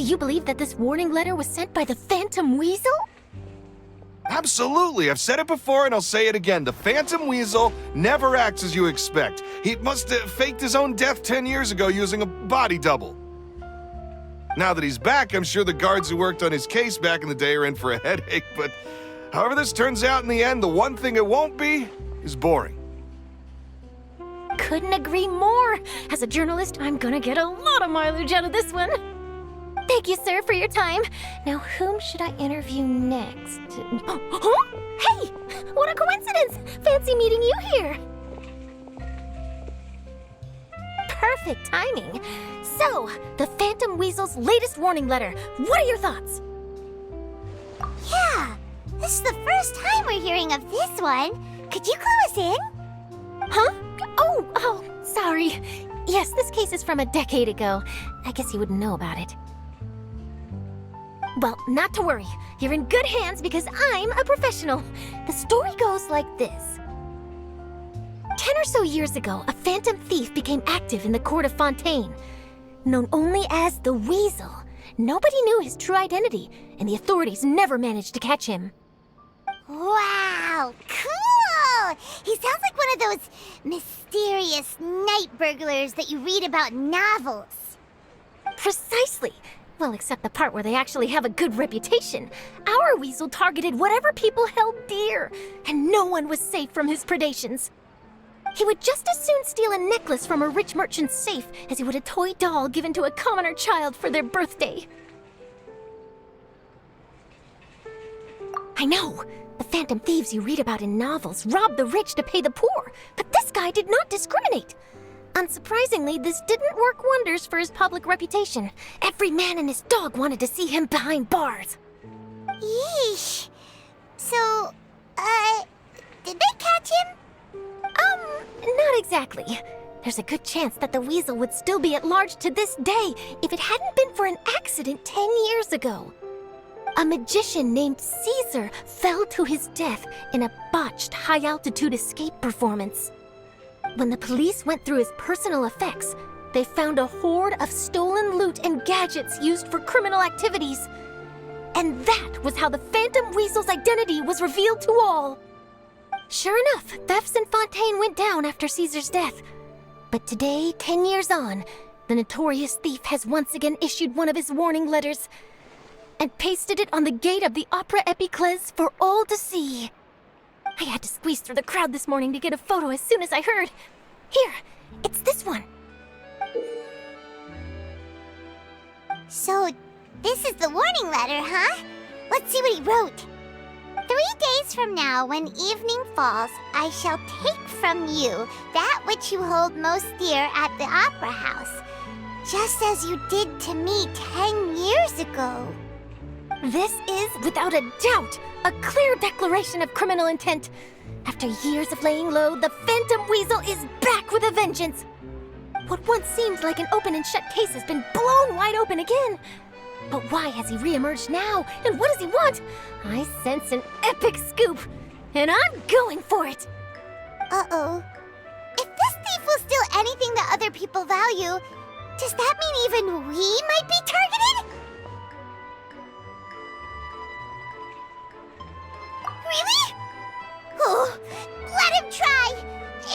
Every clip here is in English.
you believe that this warning letter was sent by the Phantom Weasel? Absolutely. I've said it before and I'll say it again. The Phantom Weasel never acts as you expect. He must have faked his own death 10 years ago using a body double. Now that he's back, I'm sure the guards who worked on his case back in the day are in for a headache, but however this turns out in the end, the one thing it won't be is boring. Couldn't agree more. As a journalist, I'm gonna get a lot of mileage out of this one. Thank you, sir, for your time. Now, whom should I interview next? Huh? Hey! What a coincidence! Fancy meeting you here. Perfect timing. So, the Phantom Weasel's latest warning letter. What are your thoughts? Yeah, this is the first time we're hearing of this one. Could you clue us in? Huh? Oh, sorry. Yes, this case is from a decade ago. I guess you wouldn't know about it. Well, not to worry. You're in good hands because I'm a professional. The story goes like this. 10 or so years ago, a phantom thief became active in the court of Fontaine. Known only as the Weasel, nobody knew his true identity, and the authorities never managed to catch him. Wow, cool! He sounds like one of those mysterious night burglars that you read about in novels. Precisely. Well, except the part where they actually have a good reputation. Our Weasel targeted whatever people held dear, and no one was safe from his predations. He would just as soon steal a necklace from a rich merchant's safe as he would a toy doll given to a commoner child for their birthday. I know! The phantom thieves you read about in novels rob the rich to pay the poor, but this guy did not discriminate. Unsurprisingly, this didn't work wonders for his public reputation. Every man and his dog wanted to see him behind bars. Yeesh. So, did they catch him? Not exactly. There's a good chance that the Weasel would still be at large to this day if it hadn't been for an accident 10 years ago. A magician named Caesar fell to his death in a botched high-altitude escape performance. When the police went through his personal effects, they found a hoard of stolen loot and gadgets used for criminal activities. And that was how the Phantom Weasel's identity was revealed to all. Sure enough, thefts in Fontaine went down after Caesar's death. But today, 10 years on, the notorious thief has once again issued one of his warning letters and pasted it on the gate of the Opera Epiclese for all to see. I had to squeeze through the crowd this morning to get a photo as soon as I heard. Here, it's this one. So, this is the warning letter, huh? Let's see what he wrote. 3 days from now, when evening falls, I shall take from you that which you hold most dear at the Opera House, just as you did to me 10 years ago. This is, without a doubt, a clear declaration of criminal intent. After years of laying low, the Phantom Weasel is back with a vengeance. What once seemed like an open and shut case has been blown wide open again. But why has he reemerged now, and what does he want? I sense an epic scoop, and I'm going for it. Uh-oh. If this thief will steal anything that other people value, does that mean even we might be targeted? Really? Oh, let him try!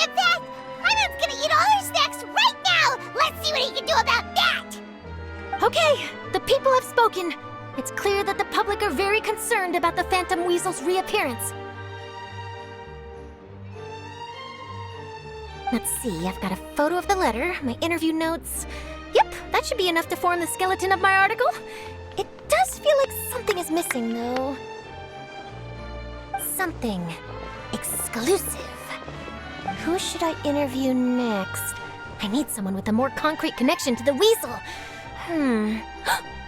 In fact, Hyman's gonna eat all our snacks right now! Let's see what he can do about that! Okay, the people have spoken. It's clear that the public are very concerned about the Phantom Weasel's reappearance. Let's see, I've got a photo of the letter, my interview notes. Yep, that should be enough to form the skeleton of my article. It does feel like something is missing, though. Something exclusive. Who should I interview next? I need someone with a more concrete connection to the Weasel.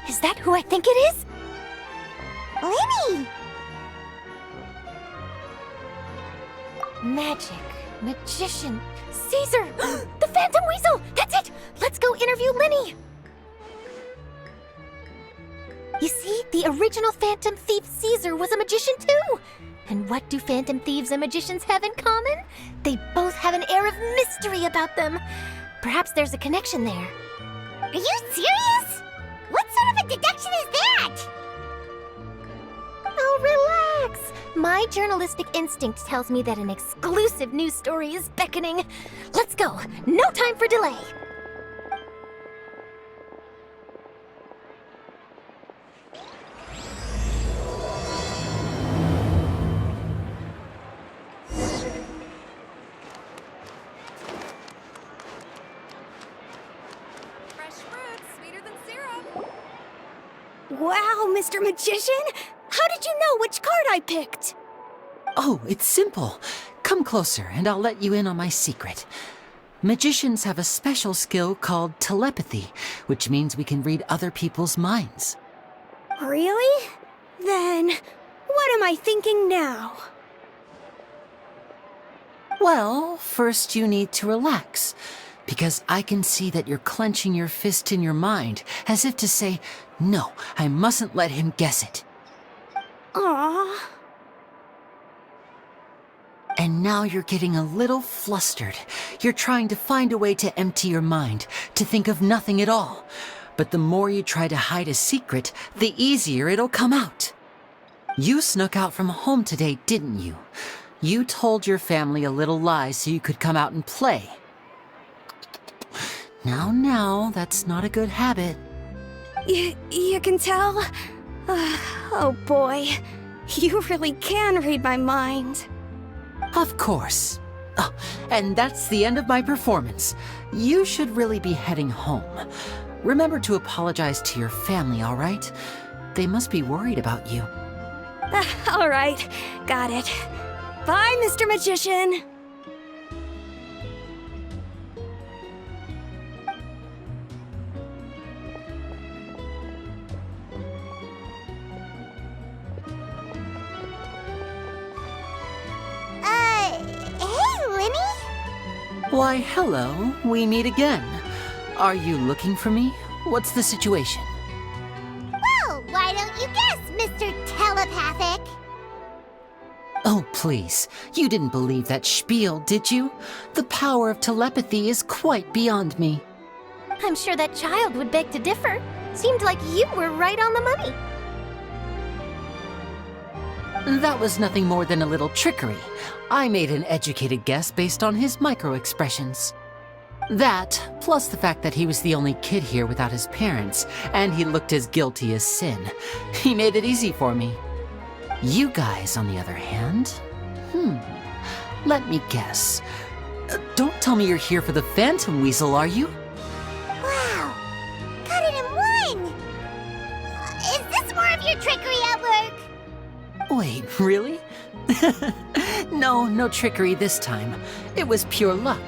Is that who I think it is? Lenny! Magic, magician, Caesar! The Phantom Weasel! That's it! Let's go interview Lenny! You see, the original Phantom Thief Caesar was a magician too! And what do Phantom Thieves and magicians have in common? They both have an air of mystery about them. Perhaps there's a connection there. Are you serious? What sort of a of deduction is that? Oh, relax. My journalistic instinct tells me that an exclusive news story is beckoning. Let's go. No time for delay. Wow, Mr. Magician! How did you know which card I picked? Oh, it's simple. Come closer and I'll let you in on my secret. Magicians have a special skill called telepathy, which means we can read other people's minds. Really? Then, what am I thinking now? Well, first you need to relax, because I can see that you're clenching your fist in your mind, as if to say, no, I mustn't let him guess it. Aww. And now you're getting a little flustered. You're trying to find a way to empty your mind, to think of nothing at all. But the more you try to hide a secret, the easier it'll come out. You snuck out from home today, didn't you? You told your family a little lie so you could come out and play. Now, that's not a good habit. You can tell? Oh boy, you really can read my mind. Of course. Oh, and that's the end of my performance. You should really be heading home. Remember to apologize to your family, all right? They must be worried about you. All right, got it. Bye, Mr. Magician. Hey, Lenny? Why, hello. We meet again. Are you looking for me? What's the situation? Well, why don't you guess, Mr. Telepathic? Oh, please. You didn't believe that spiel, did you? The power of telepathy is quite beyond me. I'm sure that child would beg to differ. Seemed like you were right on the money. That was nothing more than a little trickery. I made an educated guess based on his micro-expressions. That, plus the fact that he was the only kid here without his parents, and he looked as guilty as sin. He made it easy for me. You guys, on the other hand, let me guess. Don't tell me you're here for the Phantom Weasel, are you? Wow, got it in one! Is this more of your trickery at work? Wait, really? No trickery this time. It was pure luck.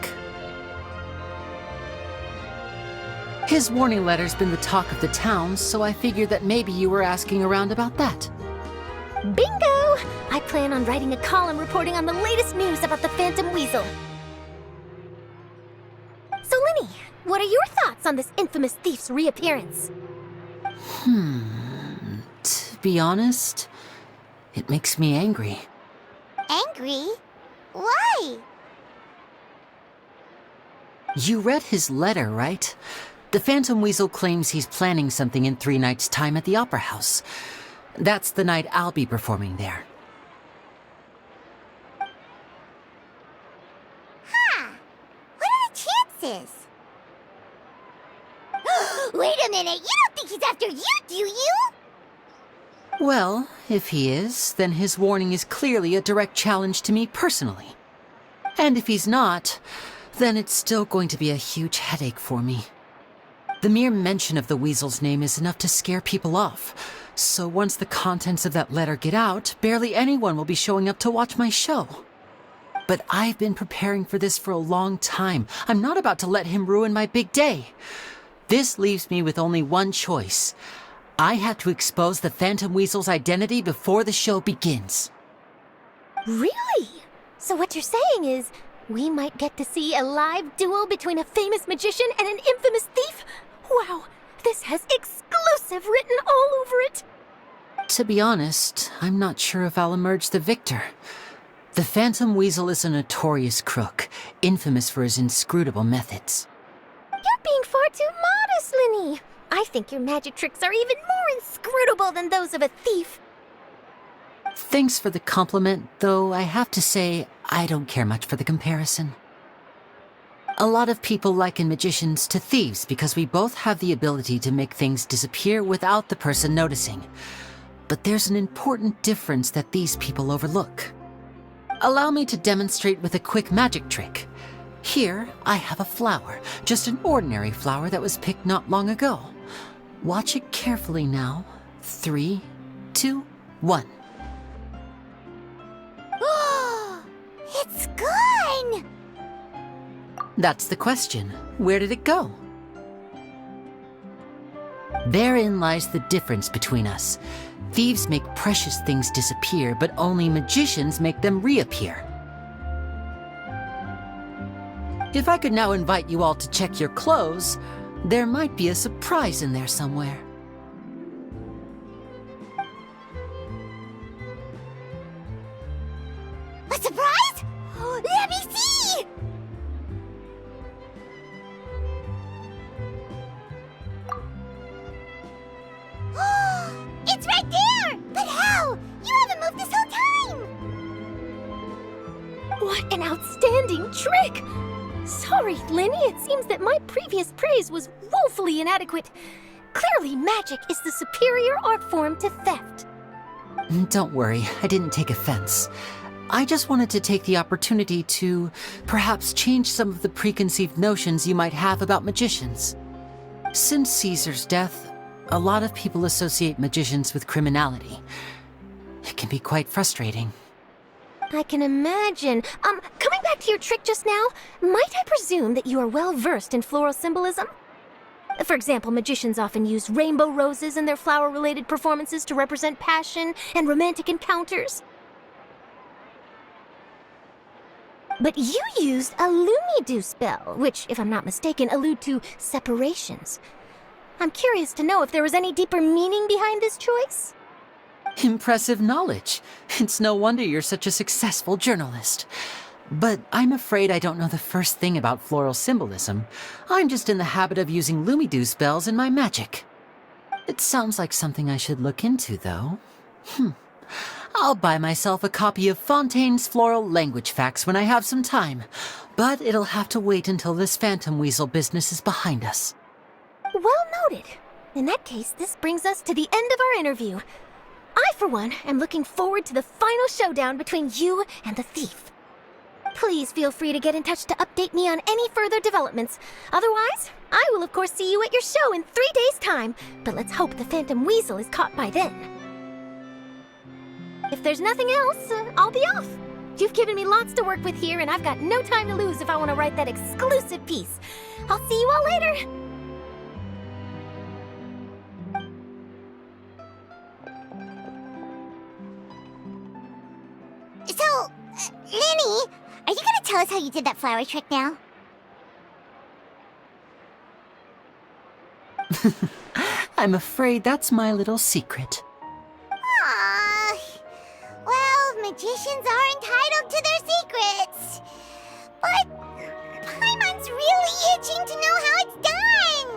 His warning letter's been the talk of the town, so I figured that maybe you were asking around about that. Bingo! I plan on writing a column reporting on the latest news about the Phantom Weasel. So, Lenny, what are your thoughts on this infamous thief's reappearance? To be honest, it makes me angry. Angry? Why? You read his letter, right? The Phantom Weasel claims he's planning something in 3 nights' time at the Opera House. That's the night I'll be performing there. Huh. What are the chances? Wait a minute, you don't think he's after you, do you? Well, if he is, then his warning is clearly a direct challenge to me personally. And if he's not, then it's still going to be a huge headache for me. The mere mention of the Weasel's name is enough to scare people off. So once the contents of that letter get out, barely anyone will be showing up to watch my show. But I've been preparing for this for a long time. I'm not about to let him ruin my big day. This leaves me with only one choice. I have to expose the Phantom Weasel's identity before the show begins. Really? So what you're saying is, we might get to see a live duel between a famous magician and an infamous thief? Wow, this has exclusive written all over it! To be honest, I'm not sure if I'll emerge the victor. The Phantom Weasel is a notorious crook, infamous for his inscrutable methods. You're being far too modest, Lenny. I think your magic tricks are even more inscrutable than those of a thief. Thanks for the compliment, though I have to say I don't care much for the comparison. A lot of people liken magicians to thieves because we both have the ability to make things disappear without the person noticing. But there's an important difference that these people overlook. Allow me to demonstrate with a quick magic trick. Here, I have a flower, just an ordinary flower that was picked not long ago. Watch it carefully now. 3, 2, 1. It's gone! That's the question. Where did it go? Therein lies the difference between us. Thieves make precious things disappear, but only magicians make them reappear. If I could now invite you all to check your clothes, there might be a surprise in there somewhere. A surprise? Let me see! It's right there! But how? You haven't moved this whole time! What an outstanding trick! Sorry, Lenny, it seems that my previous praise was woefully inadequate. Clearly, magic is the superior art form to theft. Don't worry, I didn't take offense. I just wanted to take the opportunity to perhaps change some of the preconceived notions you might have about magicians. Since Caesar's death, a lot of people associate magicians with criminality. It can be quite frustrating. I can imagine. Coming back to your trick just now, might I presume that you are well versed in floral symbolism? For example, magicians often use rainbow roses in their flower-related performances to represent passion and romantic encounters. But you used a Lumidu spell, which, if I'm not mistaken, allude to separations. I'm curious to know if there was any deeper meaning behind this choice? Impressive knowledge. It's no wonder you're such a successful journalist. But I'm afraid I don't know the first thing about floral symbolism. I'm just in the habit of using Lumidu spells in my magic. It sounds like something I should look into, though. I'll buy myself a copy of Fontaine's Floral Language Facts when I have some time. But it'll have to wait until this phantom weasel business is behind us. Well noted. In that case, this brings us to the end of our interview. I, for one, am looking forward to the final showdown between you and the thief. Please feel free to get in touch to update me on any further developments. Otherwise, I will of course see you at your show in 3 days' time, but let's hope the Phantom Weasel is caught by then. If there's nothing else, I'll be off. You've given me lots to work with here, and I've got no time to lose if I want to write that exclusive piece. I'll see you all later. So, Lenny, are you gonna tell us how you did that flower trick now? I'm afraid that's my little secret. Aww. Well, magicians are entitled to their secrets. But Paimon's really itching to know how it's done.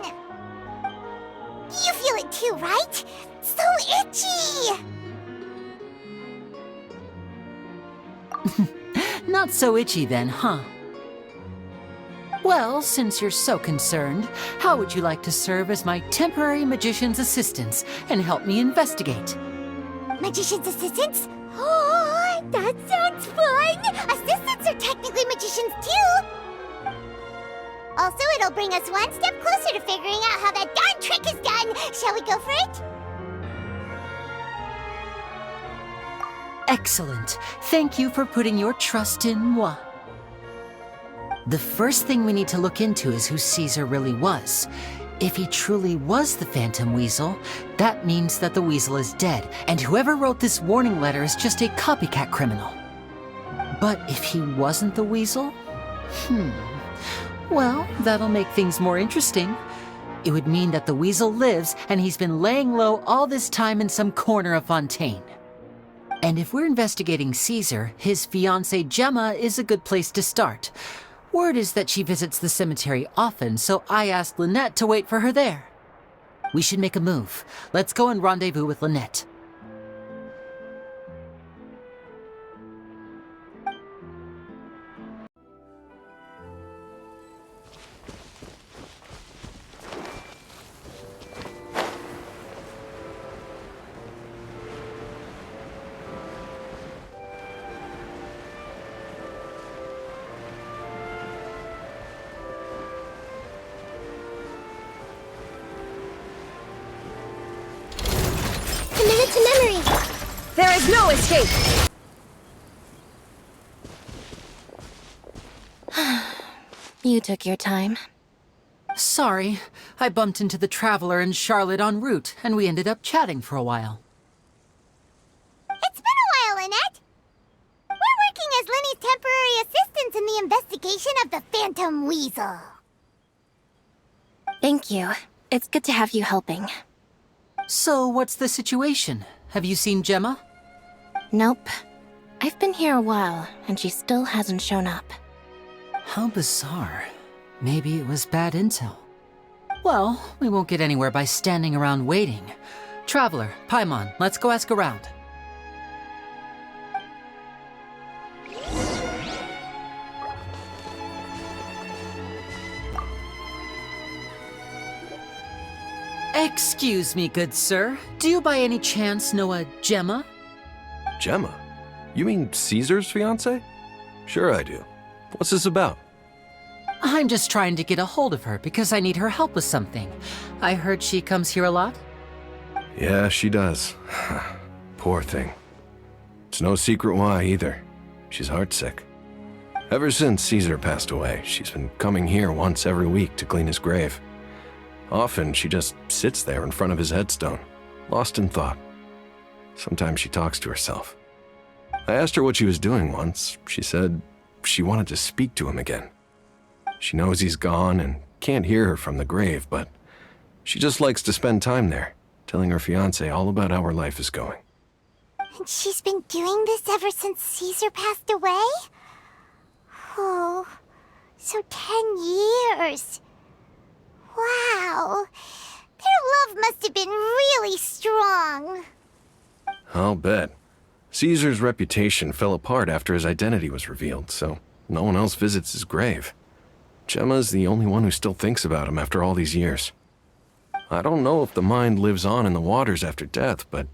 You feel it too, right? So itchy. Not so itchy then, huh? Well, since you're so concerned, how would you like to serve as my temporary magician's assistants and help me investigate? Magician's assistants? Oh, that sounds fun! Assistants are technically magicians too! Also, it'll bring us one step closer to figuring out how that darn trick is done! Shall we go for it? Excellent. Thank you for putting your trust in moi. The first thing we need to look into is who Caesar really was. If he truly was the Phantom Weasel, that means that the weasel is dead, and whoever wrote this warning letter is just a copycat criminal. But if he wasn't the weasel? Well, that'll make things more interesting. It would mean that the weasel lives, and he's been laying low all this time in some corner of Fontaine. And if we're investigating Caesar, his fiancée Gemma is a good place to start. Word is that she visits the cemetery often, so I asked Lynette to wait for her there. We should make a move. Let's go and rendezvous with Lynette. Commit it to memory. There is no escape! You took your time. Sorry, I bumped into the Traveler and Charlotte en route, and we ended up chatting for a while. It's been a while, Lynette. We're working as Lenny's temporary assistants in the investigation of the Phantom Weasel. Thank you. It's good to have you helping. So, what's the situation? Have you seen Gemma? Nope. I've been here a while, and she still hasn't shown up. How bizarre. Maybe it was bad intel. Well, we won't get anywhere by standing around waiting. Traveler, Paimon, let's go ask around. Excuse me, good sir. Do you by any chance know a Gemma? Gemma? You mean Caesar's fiancée? Sure I do. What's this about? I'm just trying to get a hold of her because I need her help with something. I heard she comes here a lot. Yeah, she does. Poor thing. It's no secret why either. She's heartsick. Ever since Caesar passed away, she's been coming here once every week to clean his grave. Often she just sits there in front of his headstone, lost in thought. Sometimes she talks to herself. I asked her what she was doing once. She said she wanted to speak to him again. She knows he's gone and can't hear her from the grave, but she just likes to spend time there, telling her fiancé all about how her life is going. And she's been doing this ever since Caesar passed away? Oh, so 10 years. Wow. Their love must have been really strong. I'll bet. Caesar's reputation fell apart after his identity was revealed, so no one else visits his grave. Gemma's the only one who still thinks about him after all these years. I don't know if the mind lives on in the waters after death, but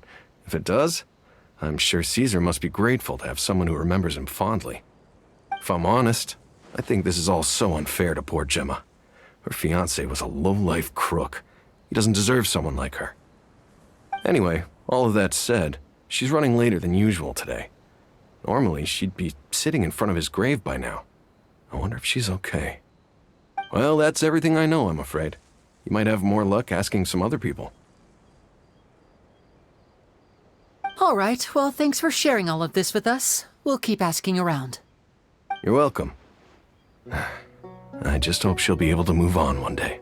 if it does, I'm sure Caesar must be grateful to have someone who remembers him fondly. If I'm honest, I think this is all so unfair to poor Gemma. Her fiancé was a low-life crook. He doesn't deserve someone like her. Anyway, all of that said, she's running later than usual today. Normally, she'd be sitting in front of his grave by now. I wonder if she's okay. Well, that's everything I know, I'm afraid. You might have more luck asking some other people. All right, well, thanks for sharing all of this with us. We'll keep asking around. You're welcome. I just hope she'll be able to move on one day.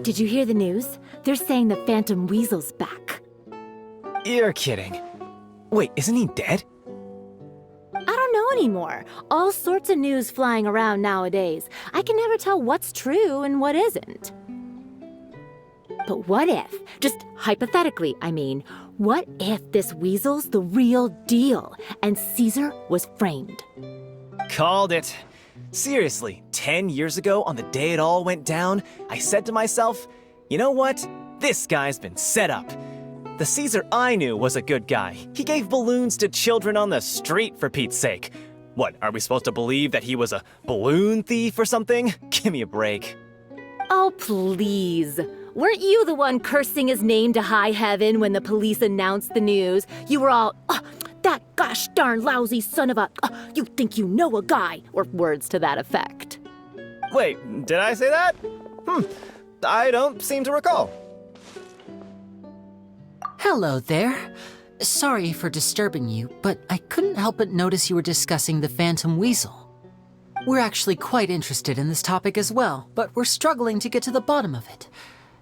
Did you hear the news? They're saying the Phantom Weasel's back. You're kidding. Wait, isn't he dead? I don't know anymore. All sorts of news flying around nowadays. I can never tell what's true and what isn't. But what if, just hypothetically, I mean, what if this weasel's the real deal and Caesar was framed? Called it. Seriously, 10 years ago, on the day it all went down, I said to myself, you know what? This guy's been set up. The Caesar I knew was a good guy. He gave balloons to children on the street, for Pete's sake. What, are we supposed to believe that he was a balloon thief or something? Give me a break. Oh, please. Weren't you the one cursing his name to high heaven when the police announced the news? You were all, that gosh darn lousy son of a, you think you know a guy, or words to that effect. Wait, did I say that? I don't seem to recall. Hello there. Sorry for disturbing you, but I couldn't help but notice you were discussing the Phantom Weasel. We're actually quite interested in this topic as well, but we're struggling to get to the bottom of it.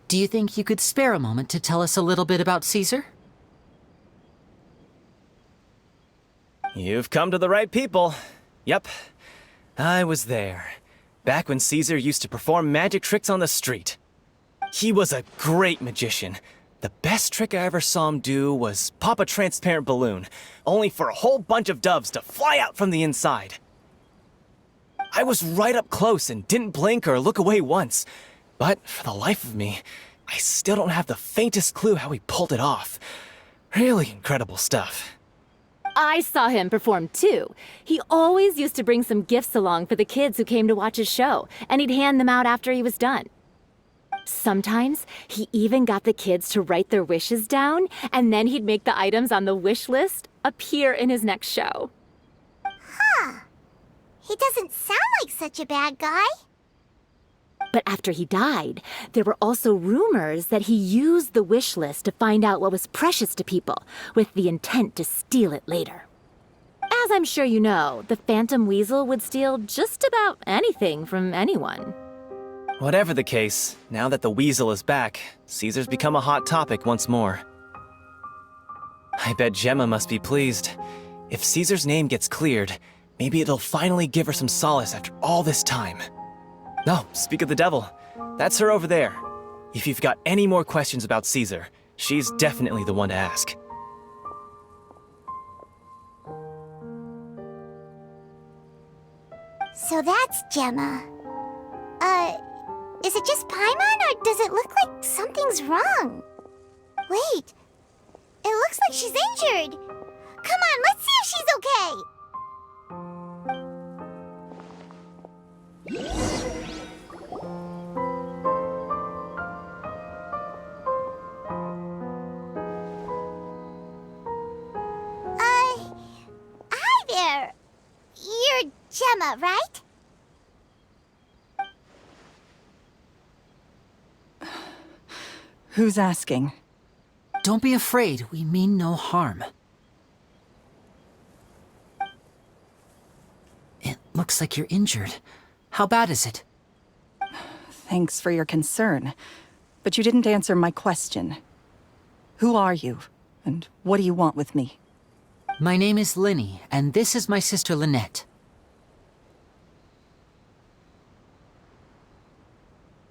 Do you think you could spare a moment to tell us a little bit about Caesar? You've come to the right people. Yep, I was there. Back when Caesar used to perform magic tricks on the street. He was a great magician. The best trick I ever saw him do was pop a transparent balloon, only for a whole bunch of doves to fly out from the inside. I was right up close and didn't blink or look away once. But for the life of me, I still don't have the faintest clue how he pulled it off. Really incredible stuff. I saw him perform too. He always used to bring some gifts along for the kids who came to watch his show, and he'd hand them out after he was done. Sometimes he even got the kids to write their wishes down, and then he'd make the items on the wish list appear in his next show. He doesn't sound like such a bad guy. But after he died, there were also rumors that he used the wish list to find out what was precious to people, with the intent to steal it later. As I'm sure you know, the Phantom Weasel would steal just about anything from anyone. Whatever the case, now that the Weasel is back, Caesar's become a hot topic once more. I bet Gemma must be pleased. If Caesar's name gets cleared, maybe it'll finally give her some solace after all this time. No, speak of the devil. That's her over there. If you've got any more questions about Caesar, she's definitely the one to ask. So that's Gemma. Is it just Paimon, or does it look like something's wrong? Wait, it looks like she's injured. Come on, let's see if she's okay. Hi there. You're Gemma, right? Who's asking? Don't be afraid, we mean no harm. It looks like you're injured. How bad is it? Thanks for your concern, but you didn't answer my question. Who are you, and what do you want with me? My name is Linny, and this is my sister Lynette.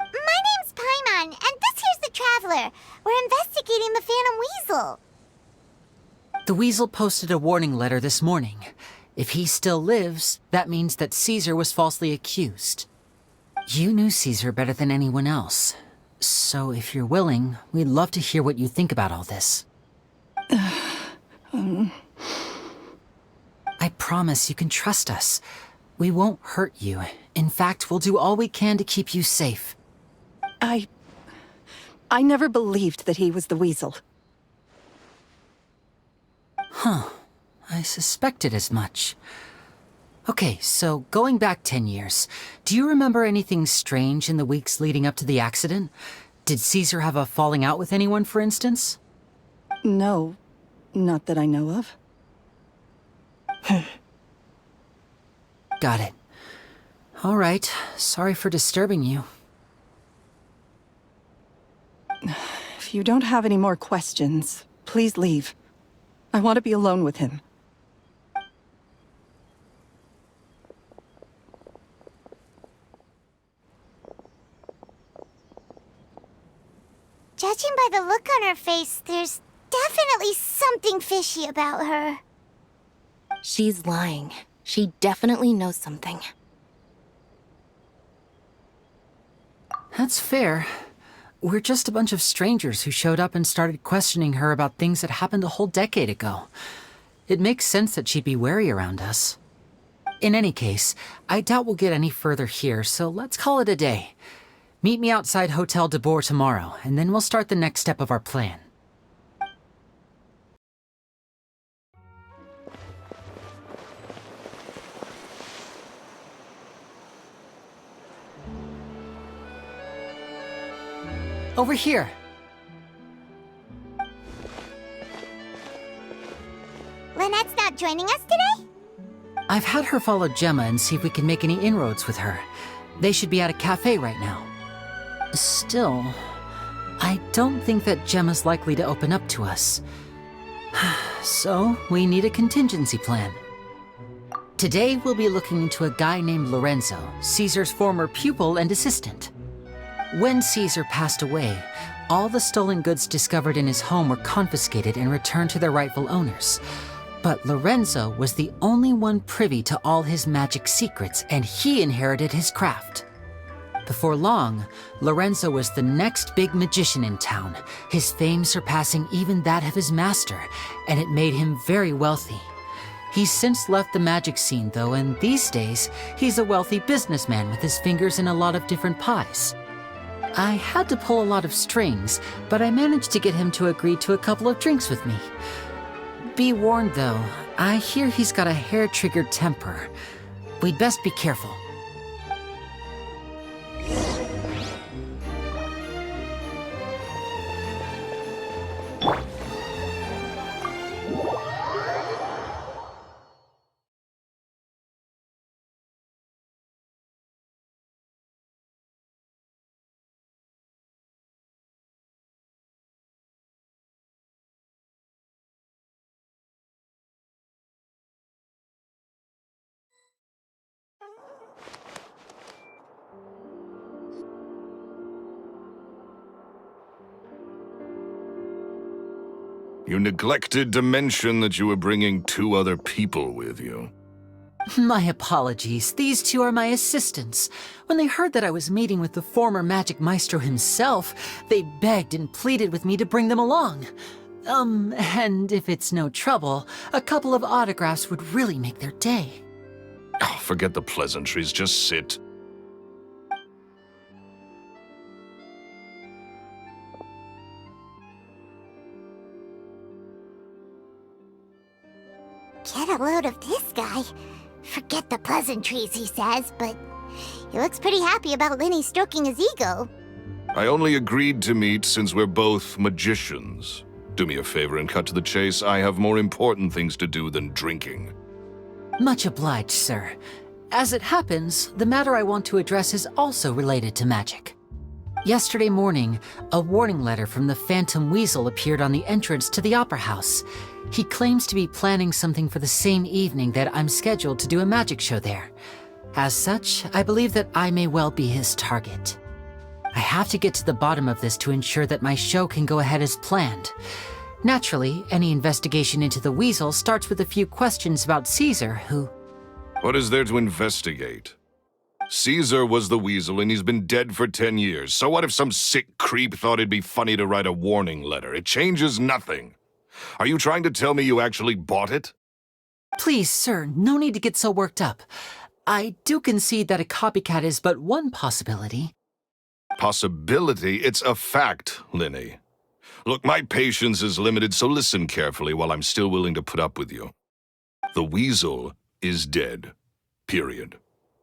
My name's Paimon, and this here's the Traveler. We're investigating the Phantom Weasel. The Weasel posted a warning letter this morning. If he still lives, that means that Caesar was falsely accused. You knew Caesar better than anyone else. So if you're willing, we'd love to hear what you think about all this. I promise you can trust us. We won't hurt you. In fact, we'll do all we can to keep you safe. I never believed that he was the Weasel. Huh. I suspected as much. Okay, so going back 10 years, do you remember anything strange in the weeks leading up to the accident? Did Caesar have a falling out with anyone, for instance? No, not that I know of. Got it. All right, sorry for disturbing you. If you don't have any more questions, please leave. I want to be alone with him. Judging by the look on her face, there's definitely something fishy about her. She's lying. She definitely knows something. That's fair. We're just a bunch of strangers who showed up and started questioning her about things that happened a whole decade ago. It makes sense that she'd be wary around us. In any case, I doubt we'll get any further here, so let's call it a day. Meet me outside Hotel de Boer tomorrow, and then we'll start the next step of our plan. Over here. Lynette's not joining us today? I've had her follow Gemma and see if we can make any inroads with her. They should be at a cafe right now. Still, I don't think that Gemma's likely to open up to us. So, we need a contingency plan. Today we'll be looking into a guy named Lorenzo, Caesar's former pupil and assistant. When Caesar passed away, all the stolen goods discovered in his home were confiscated and returned to their rightful owners. But Lorenzo was the only one privy to all his magic secrets, and he inherited his craft. Before long, Lorenzo was the next big magician in town, his fame surpassing even that of his master, and it made him very wealthy. He's since left the magic scene, though, and these days, he's a wealthy businessman with his fingers in a lot of different pies. I had to pull a lot of strings, but I managed to get him to agree to a couple of drinks with me. Be warned, though, I hear he's got a hair-triggered temper. We'd best be careful. You neglected to mention that you were bringing 2 other people with you. My apologies. These 2 are my assistants. When they heard that I was meeting with the former magic maestro himself, they begged and pleaded with me to bring them along. And if it's no trouble, a couple of autographs would really make their day. Oh, forget the pleasantries, just sit. Get a load of this guy. Forget the pleasantries, he says, but he looks pretty happy about Lenny stroking his ego. I only agreed to meet since we're both magicians. Do me a favor and cut to the chase. I have more important things to do than drinking. Much obliged, sir. As it happens, the matter I want to address is also related to magic. Yesterday morning, a warning letter from the Phantom Weasel appeared on the entrance to the Opera House. He claims to be planning something for the same evening that I'm scheduled to do a magic show there. As such, I believe that I may well be his target. I have to get to the bottom of this to ensure that my show can go ahead as planned. Naturally, any investigation into the Weasel starts with a few questions about Caesar, who... What is there to investigate? Caesar was the Weasel and he's been dead for 10 years. So what if some sick creep thought it'd be funny to write a warning letter? It changes nothing. Are you trying to tell me you actually bought it? Please, sir, no need to get so worked up. I do concede that a copycat is but one possibility. Possibility? It's a fact, Lenny. Look, my patience is limited, so listen carefully while I'm still willing to put up with you. The Weasel is dead. Period.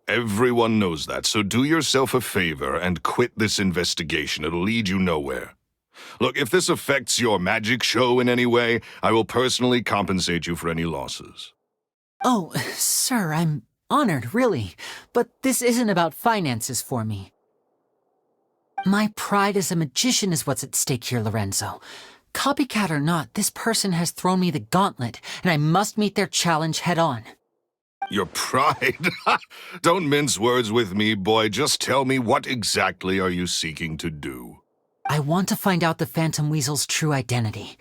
Everyone knows that, so do yourself a favor and quit this investigation. It'll lead you nowhere. Look, if this affects your magic show in any way, I will personally compensate you for any losses. Oh, sir, I'm honored, really. But this isn't about finances for me. My pride as a magician is what's at stake here, Lorenzo. Copycat or not, this person has thrown me the gauntlet, and I must meet their challenge head on. Your pride? Don't mince words with me, boy. Just tell me, what exactly are you seeking to do? I want to find out the Phantom Weasel's true identity.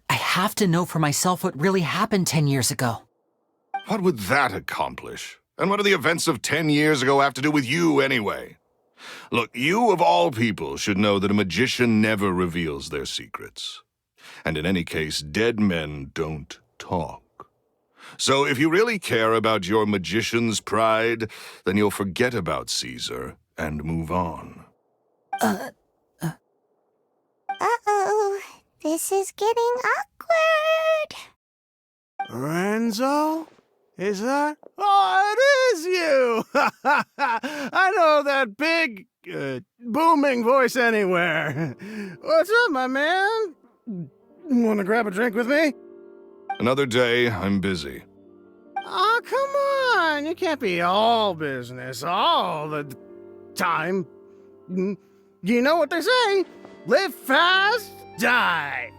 I have to know for myself what really happened 10 years ago. What would that accomplish? And what do the events of 10 years ago have to do with you, anyway? Look, you of all people should know that a magician never reveals their secrets. And in any case, dead men don't talk. So if you really care about your magician's pride, then you'll forget about Caesar and move on. Uh-oh. This is getting awkward. Lorenzo? Is that? Oh, it is you! I know that big, booming voice anywhere. What's up, my man? Want to grab a drink with me? Another day, I'm busy. Oh, come on. You can't be all business all the time. You know what they say? Live fast, die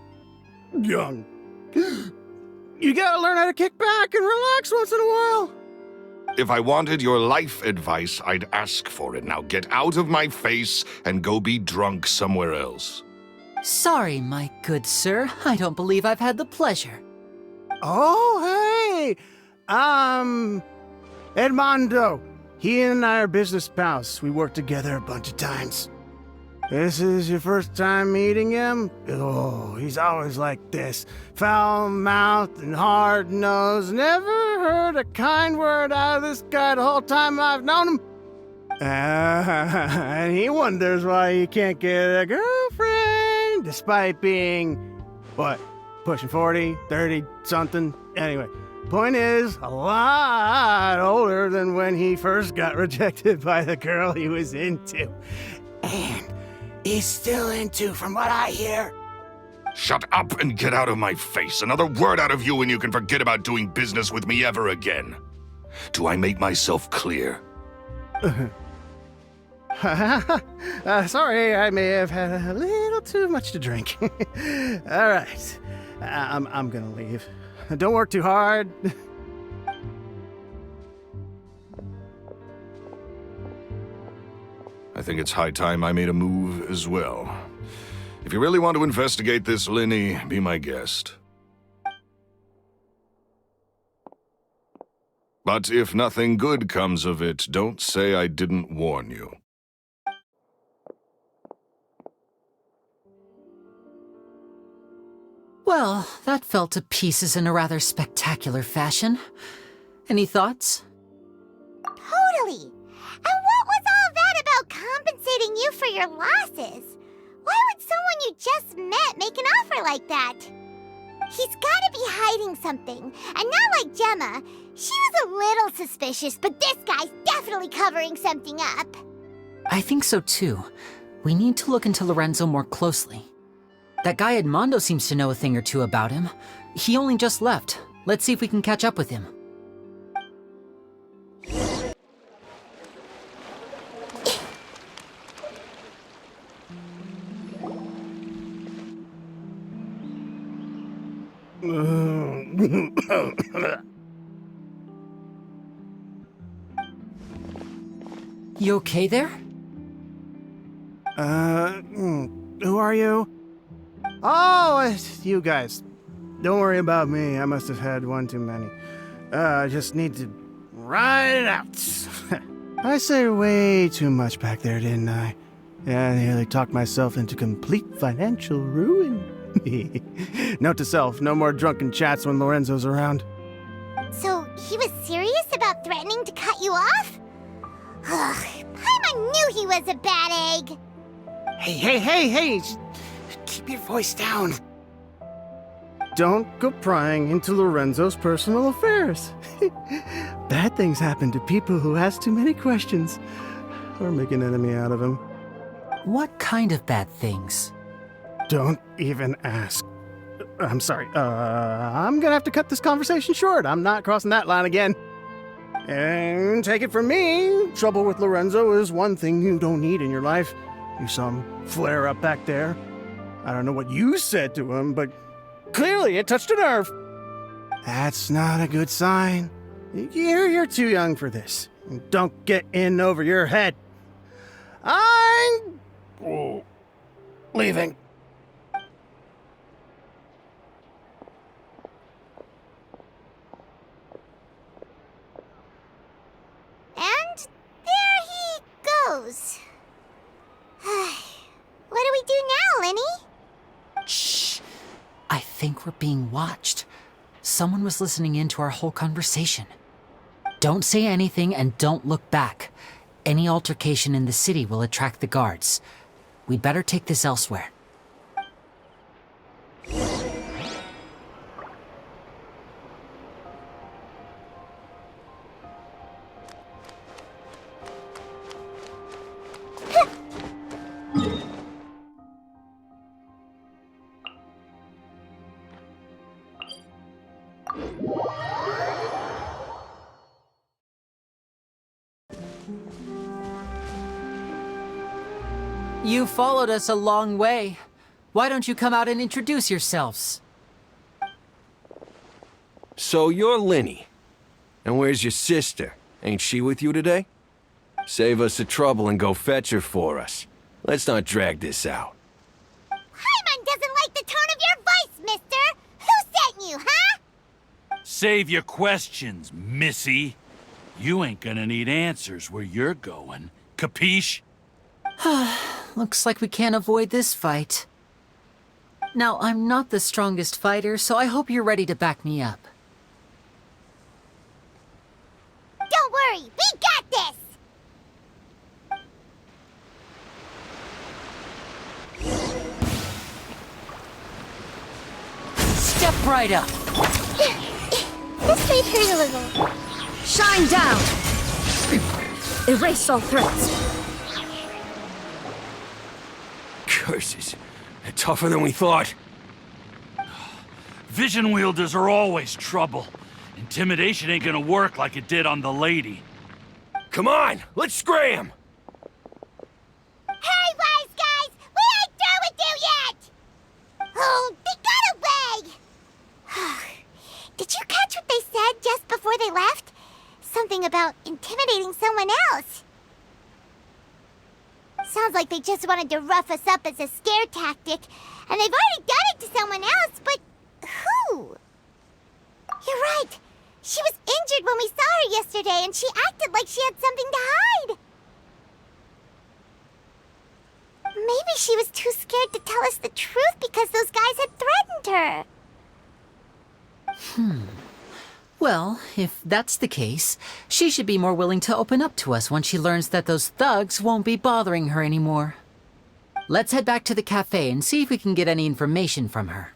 young. You gotta learn how to kick back and relax once in a while. If I wanted your life advice, I'd ask for it. Now get out of my face and go be drunk somewhere else. Sorry, my good sir. I don't believe I've had the pleasure. Oh, hey! Edmondo. He and I are business pals. We worked together a bunch of times. This is your first time meeting him? Oh, he's always like this. Foul-mouthed and hard-nosed. Never heard a kind word out of this guy the whole time I've known him. And he wonders why he can't get a girlfriend, despite being, what, pushing 40, 30, something? Anyway, point is, a lot older than when he first got rejected by the girl he was into. And he's still into, from what I hear. Shut up and get out of my face. Another word out of you and you can forget about doing business with me ever again. Do I make myself clear? Sorry, I may have had a little too much to drink. All right, I'm gonna leave. Don't work too hard. I think it's high time I made a move as well. If you really want to investigate this, Lenny, be my guest. But if nothing good comes of it, don't say I didn't warn you. Well, that fell to pieces in a rather spectacular fashion. Any thoughts? Totally. And what was all that about compensating you for your losses? Why would someone you just met make an offer like that? He's gotta be hiding something. And not like Gemma. She was a little suspicious, but this guy's definitely covering something up. I think so too. We need to look into Lorenzo more closely. That guy Edmondo seems to know a thing or two about him. He only just left. Let's see if we can catch up with him. You okay there? Who are you? Oh, it's you guys. Don't worry about me. I must have had one too many. I just need to ride it out. I said way too much back there, didn't I? Yeah, I nearly talked myself into complete financial ruin. Note to self, no more drunken chats when Lorenzo's around. So, he was serious about threatening to cut you off? Ugh, Paimon knew he was a bad egg. Hey, keep your voice down. Don't go prying into Lorenzo's personal affairs. Bad things happen to people who ask too many questions or make an enemy out of him. What kind of bad things? Don't even ask. I'm sorry. I'm gonna have to cut this conversation short. I'm not crossing that line again. And take it from me, trouble with Lorenzo is one thing you don't need in your life. You saw him flare up back there. I don't know what you said to him, but clearly it touched a nerve. That's not a good sign. You're too young for this. Don't get in over your head. I'm leaving. And there he goes. What do we do now, Lenny? Shh! I think we're being watched. Someone was listening in to our whole conversation. Don't say anything and don't look back. Any altercation in the city will attract the guards. We'd better take this elsewhere. You followed us a long way. Why don't you come out and introduce yourselves? So you're Lenny. And where's your sister? Ain't she with you today? Save us the trouble and go fetch her for us. Let's not drag this out. Paimon doesn't like the tone of your voice, mister! Who sent you, huh? Save your questions, missy. You ain't gonna need answers where you're going. Capiche? Looks like we can't avoid this fight. Now, I'm not the strongest fighter, so I hope you're ready to back me up. Don't worry, we got this! Step right up! This might hurt a little. Shine down! Erase all threats. Curses. They're tougher than we thought. Vision wielders are always trouble. Intimidation ain't gonna work like it did on the lady. Come on, let's scram! Hurry, wise guys! We ain't through with you yet! Oh, they got away! Did you catch what they said just before they left? Something about intimidating someone else. Sounds like they just wanted to rough us up as a scare tactic, and they've already done it to someone else, but who? You're right. She was injured when we saw her yesterday, and she acted like she had something to hide. Maybe she was too scared to tell us the truth because those guys had threatened her. Well, if that's the case, she should be more willing to open up to us once she learns that those thugs won't be bothering her anymore. Let's head back to the cafe and see if we can get any information from her.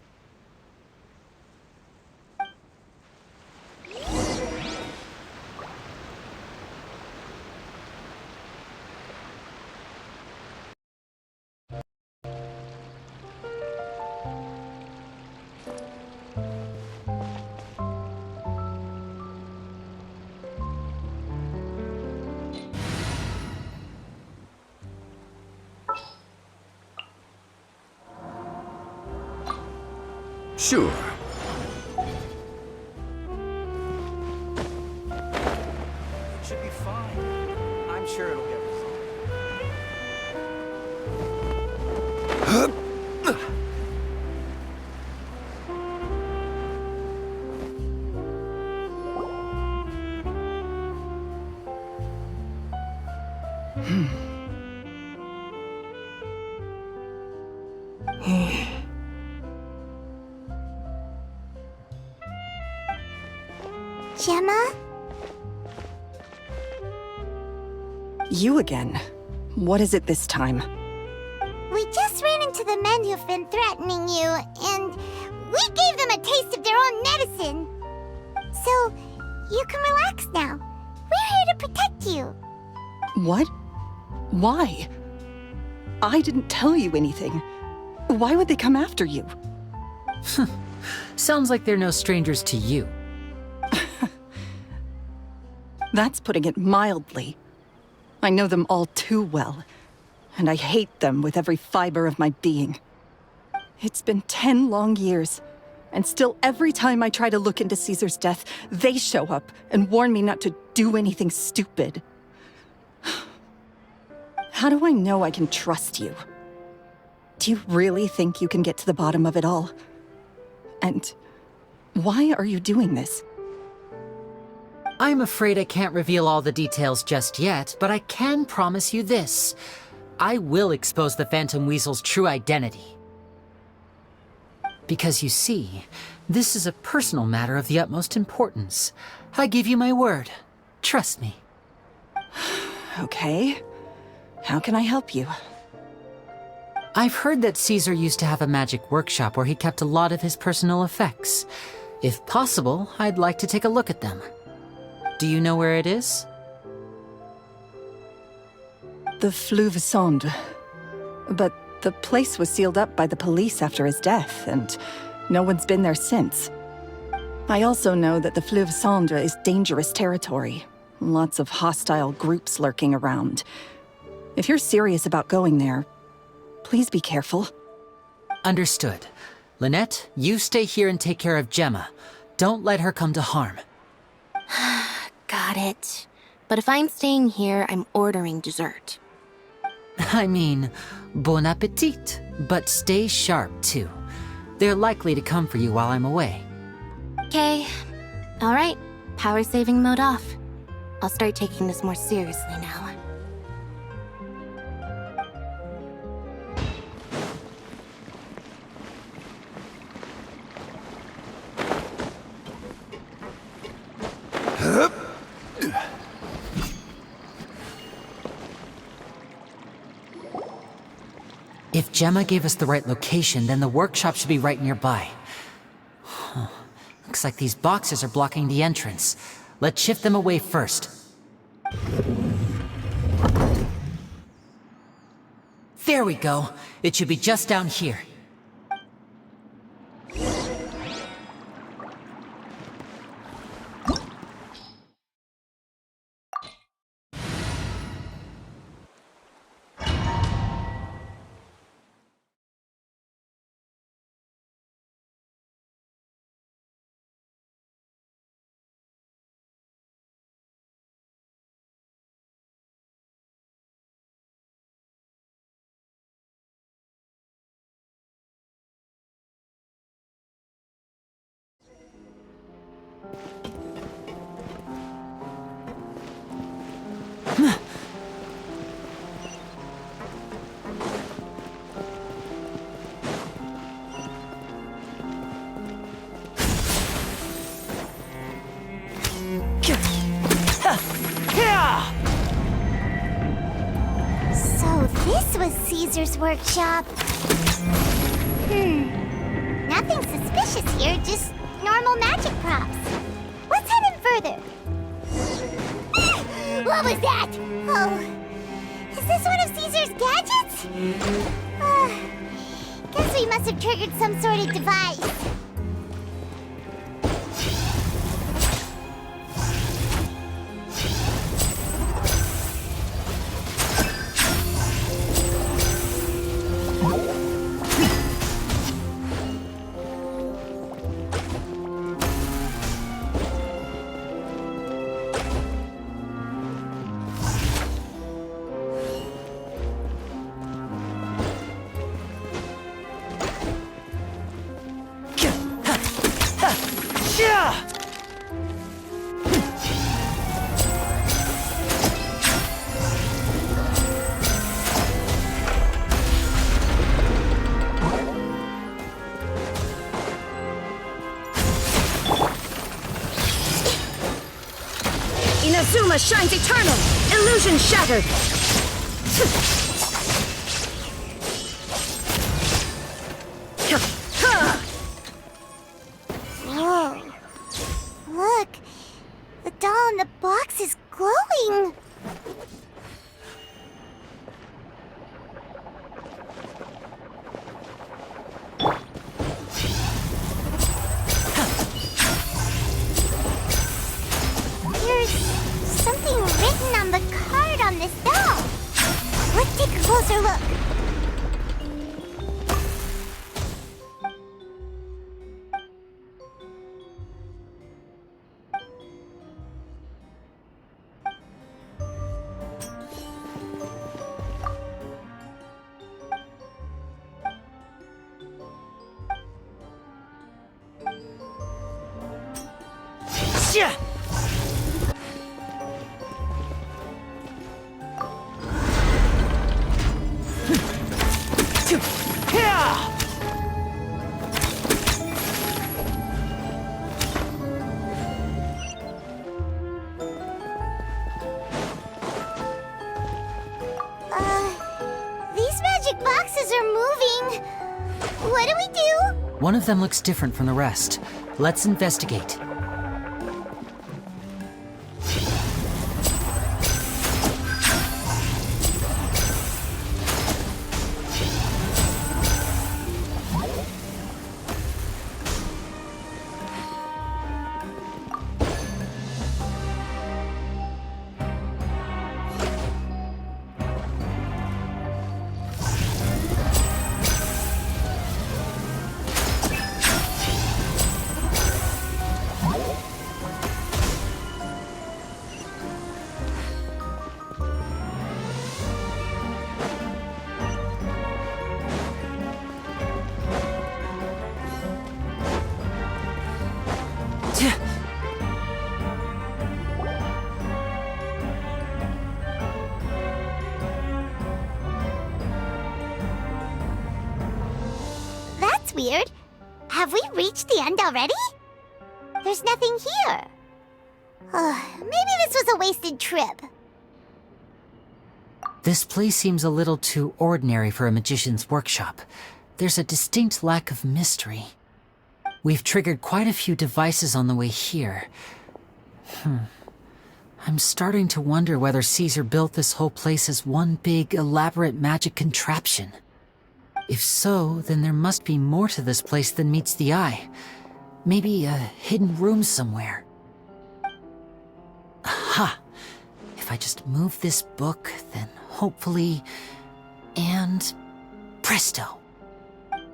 Sure. It should be fine. I'm sure it'll get resolved. Gemma? You again. What is it this time? We just ran into the men who've been threatening you, and we gave them a taste of their own medicine. So, you can relax now. We're here to protect you. What? Why? I didn't tell you anything. Why would they come after you? Sounds like they're no strangers to you. That's putting it mildly. I know them all too well, and I hate them with every fiber of my being. It's been 10 long years, and still every time I try to look into Caesar's death, they show up and warn me not to do anything stupid. How do I know I can trust you? Do you really think you can get to the bottom of it all? And why are you doing this? I'm afraid I can't reveal all the details just yet, but I can promise you this. I will expose the Phantom Weasel's true identity. Because you see, this is a personal matter of the utmost importance. I give you my word. Trust me. Okay. How can I help you? I've heard that Caesar used to have a magic workshop where he kept a lot of his personal effects. If possible, I'd like to take a look at them. Do you know where it is? The Fleuve Sonde. But the place was sealed up by the police after his death, and no one's been there since. I also know that the Fleuve Sonde is dangerous territory. Lots of hostile groups lurking around. If you're serious about going there, please be careful. Understood. Lynette, you stay here and take care of Gemma. Don't let her come to harm. Got it. But if I'm staying here, I'm ordering dessert. I mean, bon appetit, but stay sharp too. They're likely to come for you while I'm away. Okay. Alright, power saving mode off. I'll start taking this more seriously now. If Gemma gave us the right location, then the workshop should be right nearby. Huh. Looks like these boxes are blocking the entrance. Let's shift them away first. There we go. It should be just down here. So this was Caesar's workshop. Nothing suspicious here, just normal magic props. Let's head in further. What was that? Oh, is this one of Caesar's gadgets? Guess we must have triggered some sort of device. Inazuma shines eternal! Illusion shattered! Whoa. Look, the doll in the box is glowing. There's something written on the card on this doll. Let's take a closer look. These magic boxes are moving. What do we do? One of them looks different from the rest. Let's investigate. That's weird. Have we reached the end already? There's nothing here. Maybe this was a wasted trip. This place seems a little too ordinary for a magician's workshop. There's a distinct lack of mystery. We've triggered quite a few devices on the way here. I'm starting to wonder whether Caesar built this whole place as one big, elaborate magic contraption. If so, then there must be more to this place than meets the eye. Maybe a hidden room somewhere. Aha! If I just move this book, then hopefully... and... presto! A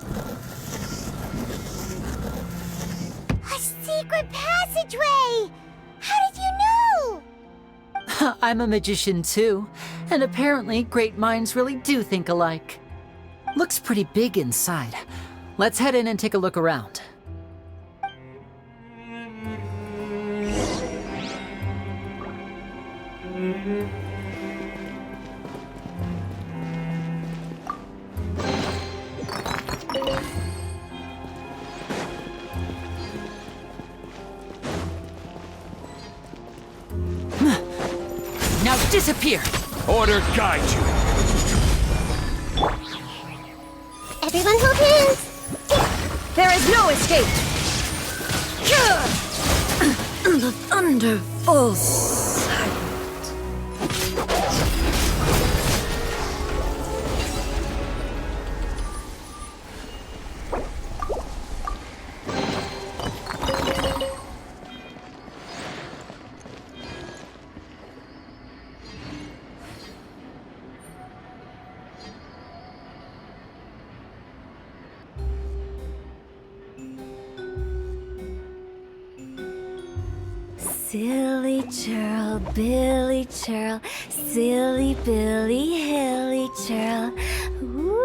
secret passageway! How did you know? I'm a magician too, and apparently great minds really do think alike. Looks pretty big inside. Let's head in and take a look around. Now disappear! Order guide you. Everyone hold hands! There is no escape! The thunder falls silent. Silly churl, Billy churl, silly Billy, hilly churl. Ooh.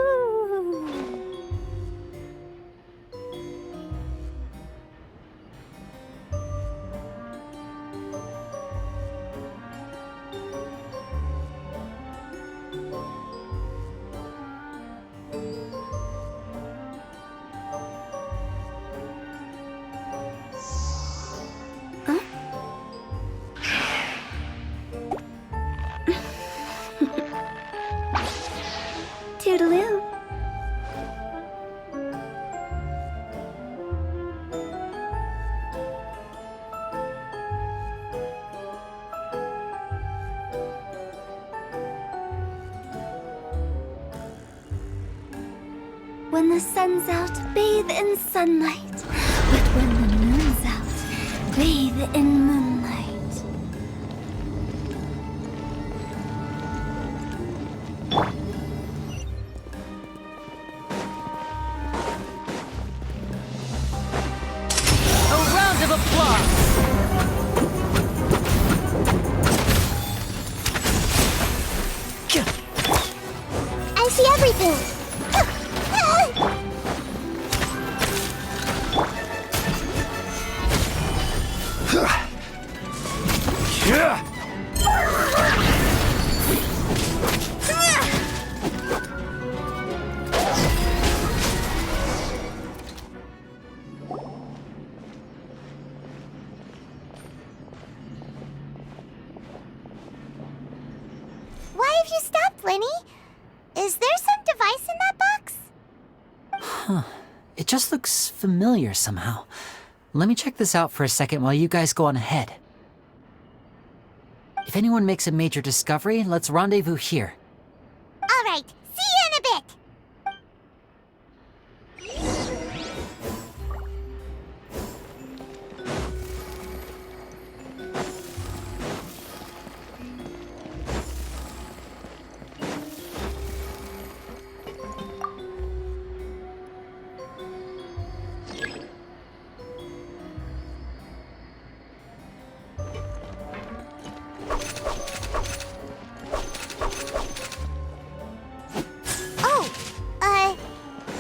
Toodaloo. When the sun's out, bathe in sunlight. But when the moon's out, bathe in moonlight. A round of applause! I see everything. Why have you stopped, Lenny? Is there some device in that box? Huh. It just looks familiar somehow. Let me check this out for a second while you guys go on ahead. If anyone makes a major discovery, let's rendezvous here. All right, see you in a bit.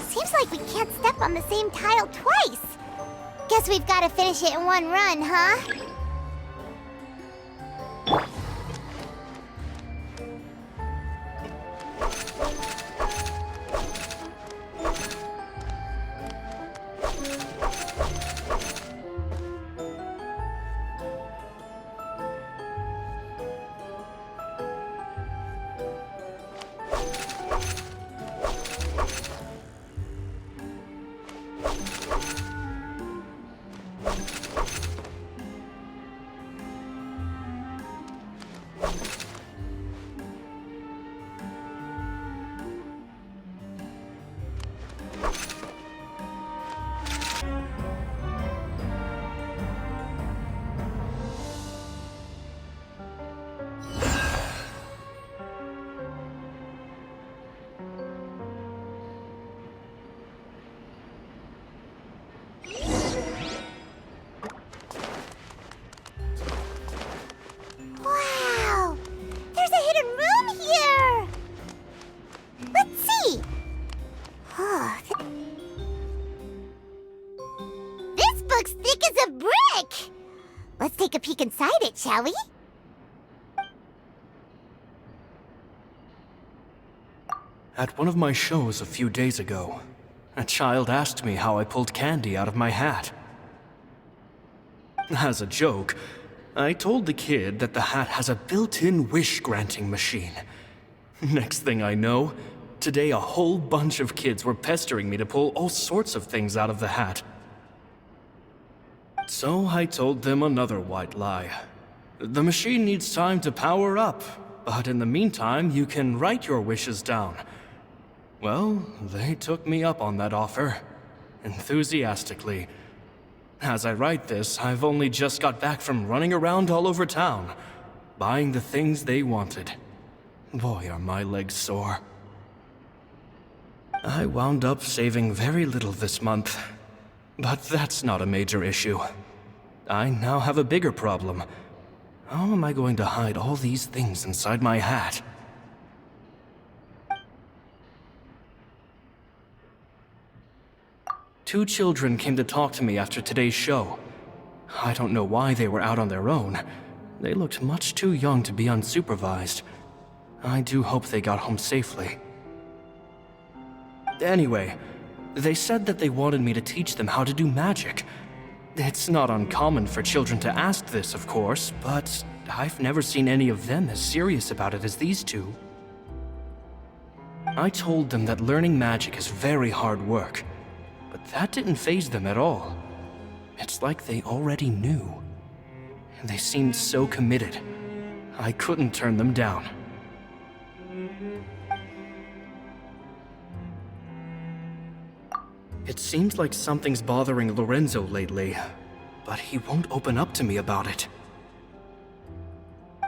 Seems like we can't step on the same tile twice. Guess we've got to finish it in one run, huh? look inside it, shall we? At one of my shows a few days ago, a child asked me how I pulled candy out of my hat. As a joke, I told the kid that the hat has a built-in wish-granting machine. Next thing I know, today a whole bunch of kids were pestering me to pull all sorts of things out of the hat. So I told them another white lie. The machine needs time to power up, but in the meantime, you can write your wishes down. Well, they took me up on that offer, enthusiastically. As I write this, I've only just got back from running around all over town, buying the things they wanted. Boy, are my legs sore. I wound up saving very little this month, but that's not a major issue. I now have a bigger problem. How am I going to hide all these things inside my hat? Two children came to talk to me after today's show. I don't know why they were out on their own. They looked much too young to be unsupervised. I do hope they got home safely. Anyway, they said that they wanted me to teach them how to do magic. It's not uncommon for children to ask this, of course, but I've never seen any of them as serious about it as these two. I told them that learning magic is very hard work, but that didn't faze them at all. It's like they already knew. They seemed so committed. I couldn't turn them down. It seems like something's bothering Lorenzo lately, but he won't open up to me about it.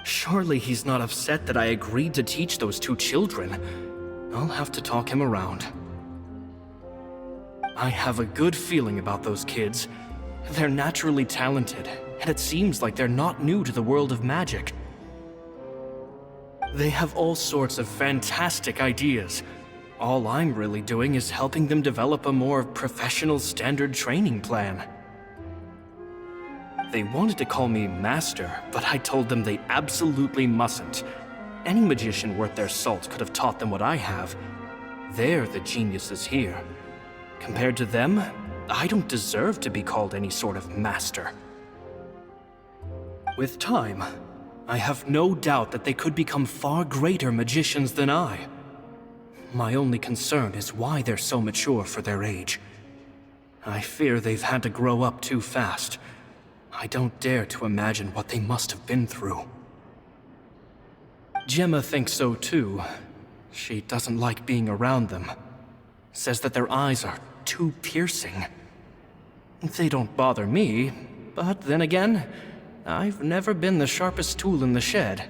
Surely he's not upset that I agreed to teach those two children. I'll have to talk him around. I have a good feeling about those kids. They're naturally talented, and it seems like they're not new to the world of magic. They have all sorts of fantastic ideas. All I'm really doing is helping them develop a more professional standard training plan. They wanted to call me Master, but I told them they absolutely mustn't. Any magician worth their salt could have taught them what I have. They're the geniuses here. Compared to them, I don't deserve to be called any sort of master. With time, I have no doubt that they could become far greater magicians than I. My only concern is why they're so mature for their age. I fear they've had to grow up too fast. I don't dare to imagine what they must have been through. Gemma thinks so too. She doesn't like being around them. Says that their eyes are too piercing. They don't bother me, but then again, I've never been the sharpest tool in the shed.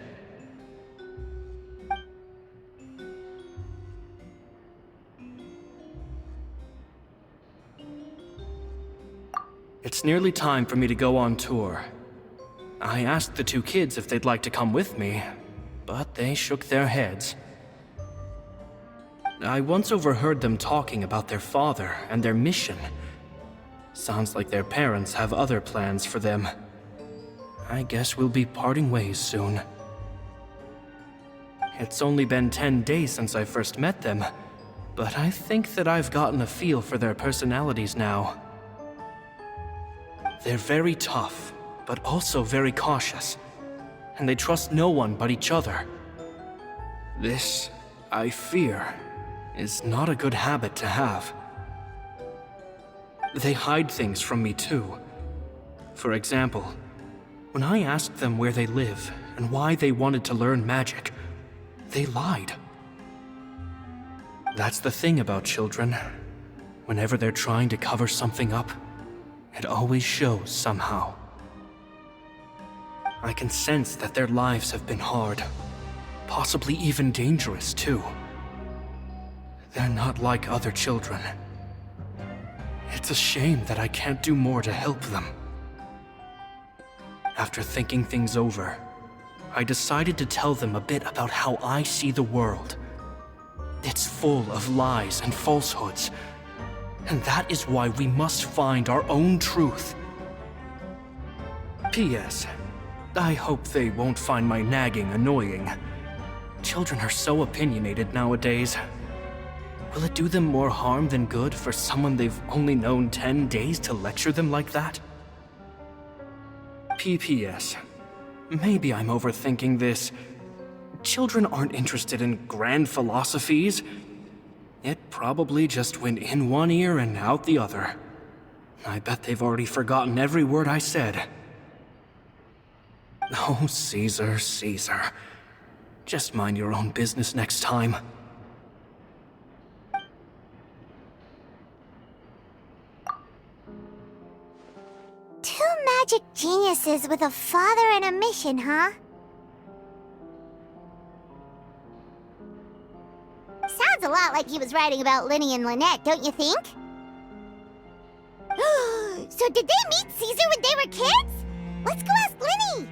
It's nearly time for me to go on tour. I asked the two kids if they'd like to come with me, but they shook their heads. I once overheard them talking about their father and their mission. Sounds like their parents have other plans for them. I guess we'll be parting ways soon. It's only been 10 days since I first met them, but I think that I've gotten a feel for their personalities now. They're very tough, but also very cautious, and they trust no one but each other. This, I fear, is not a good habit to have. They hide things from me too. For example, when I asked them where they live and why they wanted to learn magic, they lied. That's the thing about children. Whenever they're trying to cover something up, it always shows somehow. I can sense that their lives have been hard, possibly even dangerous too. They're not like other children. It's a shame that I can't do more to help them. After thinking things over, I decided to tell them a bit about how I see the world. It's full of lies and falsehoods, and that is why we must find our own truth. P.S. I hope they won't find my nagging annoying. Children are so opinionated nowadays. Will it do them more harm than good for someone they've only known 10 days to lecture them like that? PPS. Maybe I'm overthinking this. Children aren't interested in grand philosophies. It probably just went in one ear and out the other. I bet they've already forgotten every word I said. Oh, Caesar, Caesar. Just mind your own business next time. Two magic geniuses with a father and a mission, huh? Sounds a lot like he was writing about Linny and Lynette, don't you think? So did they meet Caesar when they were kids? Let's go ask Linny!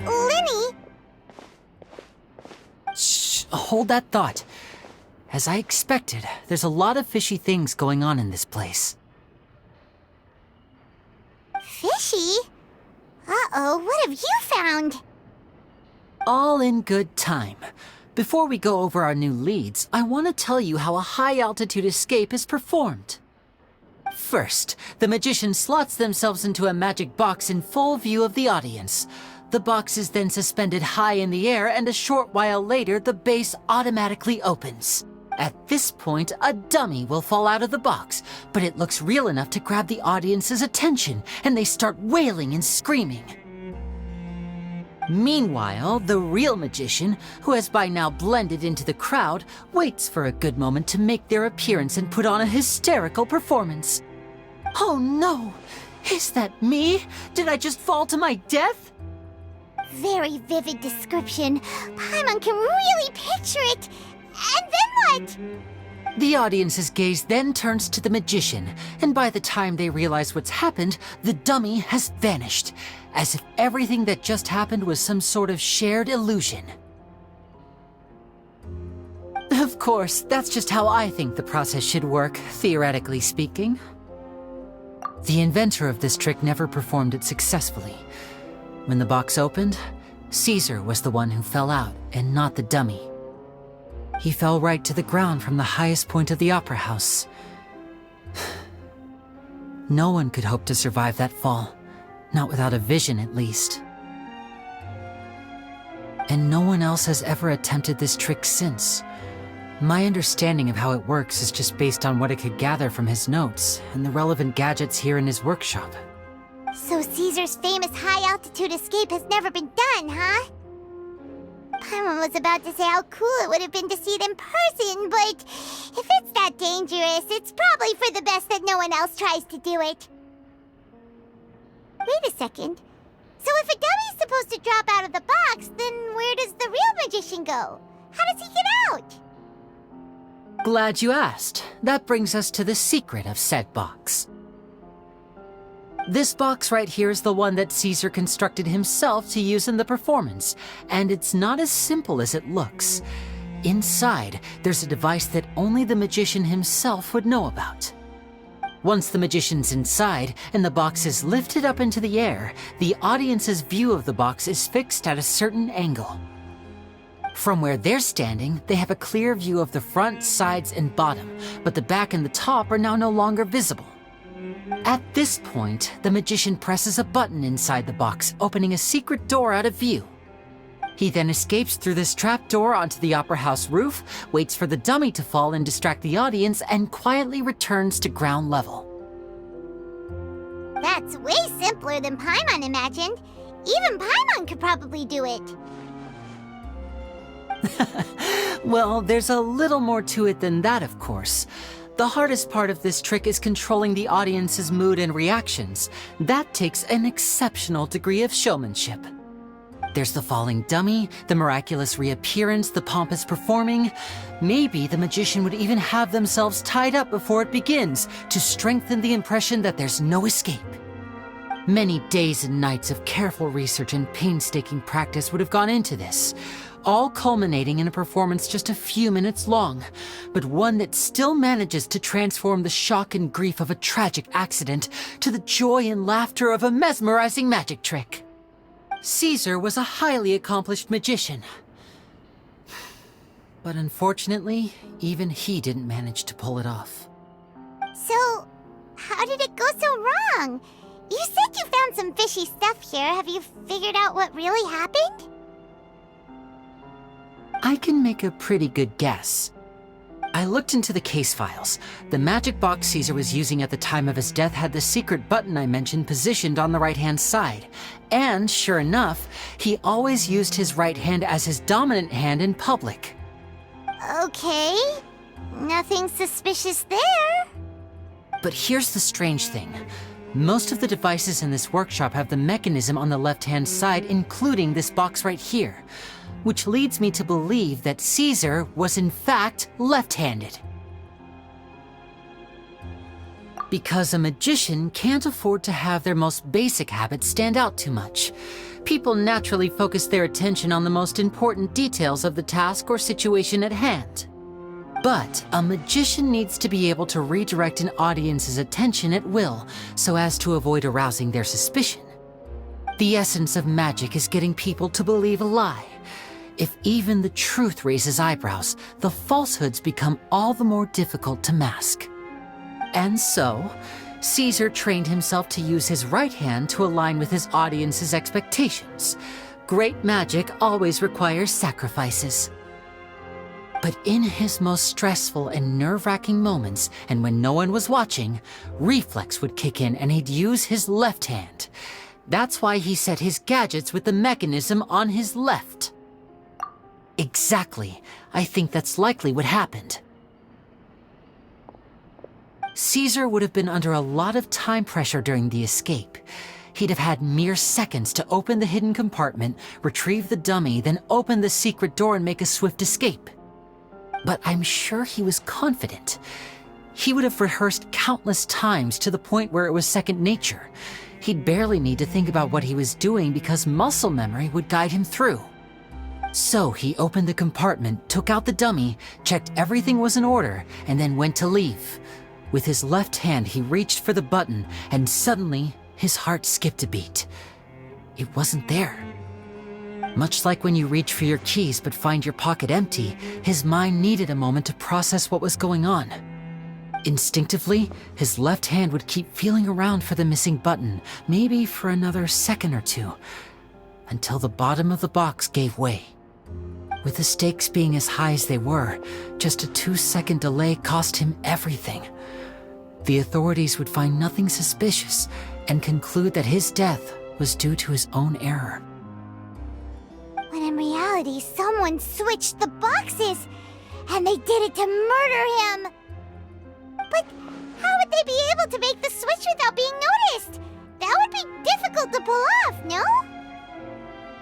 Linny? Shh, hold that thought. As I expected, there's a lot of fishy things going on in this place. Fishy? Uh-oh, what have you found? All in good time. Before we go over our new leads, I want to tell you how a high-altitude escape is performed. First, the magician slots themselves into a magic box in full view of the audience. The box is then suspended high in the air, and a short while later, the base automatically opens. At this point, a dummy will fall out of the box, but it looks real enough to grab the audience's attention, and they start wailing and screaming. Meanwhile, the real magician, who has by now blended into the crowd, waits for a good moment to make their appearance and put on a hysterical performance. Oh no! Is that me? Did I just fall to my death? Very vivid description. Paimon can really picture it. And then what? The audience's gaze then turns to the magician, and by the time they realize what's happened, the dummy has vanished, as if everything that just happened was some sort of shared illusion. Of course, that's just how I think the process should work, theoretically speaking. The inventor of this trick never performed it successfully. When the box opened, Caesar was the one who fell out, and not the dummy. He fell right to the ground from the highest point of the opera house. No one could hope to survive that fall, not without a vision at least. And no one else has ever attempted this trick since. My understanding of how it works is just based on what I could gather from his notes and the relevant gadgets here in his workshop. So Caesar's famous high-altitude escape has never been done, huh? Paimon was about to say how cool it would have been to see it in person, but if it's that dangerous, it's probably for the best that no one else tries to do it. Wait a second. So if a dummy's supposed to drop out of the box, then where does the real magician go? How does he get out? Glad you asked. That brings us to the secret of said box. This box right here is the one that Caesar constructed himself to use in the performance, and it's not as simple as it looks. Inside, there's a device that only the magician himself would know about. Once the magician's inside and the box is lifted up into the air, the audience's view of the box is fixed at a certain angle. From where they're standing, they have a clear view of the front, sides, and bottom, but the back and the top are now no longer visible. At this point, the magician presses a button inside the box, opening a secret door out of view. He then escapes through this trapdoor onto the opera house roof, waits for the dummy to fall and distract the audience, and quietly returns to ground level. That's way simpler than Paimon imagined. Even Paimon could probably do it. Well, there's a little more to it than that, of course. The hardest part of this trick is controlling the audience's mood and reactions. That takes an exceptional degree of showmanship. There's the falling dummy, the miraculous reappearance, the pompous performing. Maybe the magician would even have themselves tied up before it begins to strengthen the impression that there's no escape. Many days and nights of careful research and painstaking practice would have gone into this, all culminating in a performance just a few minutes long, but one that still manages to transform the shock and grief of a tragic accident to the joy and laughter of a mesmerizing magic trick. Caesar was a highly accomplished magician. But unfortunately, even he didn't manage to pull it off. So, how did it go so wrong? You said you found some fishy stuff here. Have you figured out what really happened? I can make a pretty good guess. I looked into the case files. The magic box Caesar was using at the time of his death had the secret button I mentioned positioned on the right-hand side. And sure enough, he always used his right hand as his dominant hand in public. Okay. Nothing suspicious there. But here's the strange thing. Most of the devices in this workshop have the mechanism on the left-hand side, including this box right here, which leads me to believe that Caesar was in fact left-handed. Because a magician can't afford to have their most basic habits stand out too much. People naturally focus their attention on the most important details of the task or situation at hand. But a magician needs to be able to redirect an audience's attention at will so as to avoid arousing their suspicion. The essence of magic is getting people to believe a lie. If even the truth raises eyebrows, the falsehoods become all the more difficult to mask. And so, Caesar trained himself to use his right hand to align with his audience's expectations. Great magic always requires sacrifices. But in his most stressful and nerve-wracking moments, and when no one was watching, reflex would kick in and he'd use his left hand. That's why he set his gadgets with the mechanism on his left. Exactly. I think that's likely what happened. Caesar would have been under a lot of time pressure during the escape. He'd have had mere seconds to open the hidden compartment, retrieve the dummy, then open the secret door and make a swift escape. But I'm sure he was confident. He would have rehearsed countless times to the point where it was second nature. He'd barely need to think about what he was doing because muscle memory would guide him through. So he opened the compartment, took out the dummy, checked everything was in order, and then went to leave. With his left hand, he reached for the button, and suddenly, his heart skipped a beat. It wasn't there. Much like when you reach for your keys but find your pocket empty, his mind needed a moment to process what was going on. Instinctively, his left hand would keep feeling around for the missing button, maybe for another second or two, until the bottom of the box gave way. With the stakes being as high as they were, just a 2-second delay cost him everything. The authorities would find nothing suspicious and conclude that his death was due to his own error. When in reality, someone switched the boxes, and they did it to murder him. But how would they be able to make the switch without being noticed? That would be difficult to pull off, no?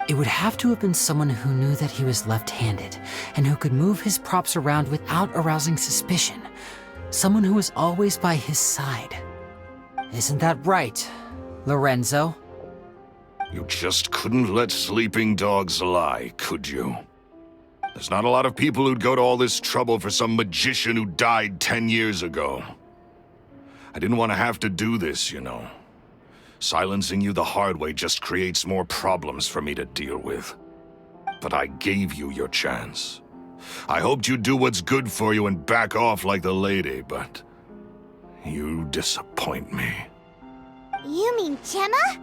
It would have to have been someone who knew that he was left-handed and who could move his props around without arousing suspicion. Someone who was always by his side. Isn't that right, Lorenzo? You just couldn't let sleeping dogs lie, could you? There's not a lot of people who'd go to all this trouble for some magician who died 10 years ago. I didn't want to have to do this, you know. Silencing you the hard way just creates more problems for me to deal with. But I gave you your chance. I hoped you'd do what's good for you and back off like the lady, but you disappoint me. You mean Gemma?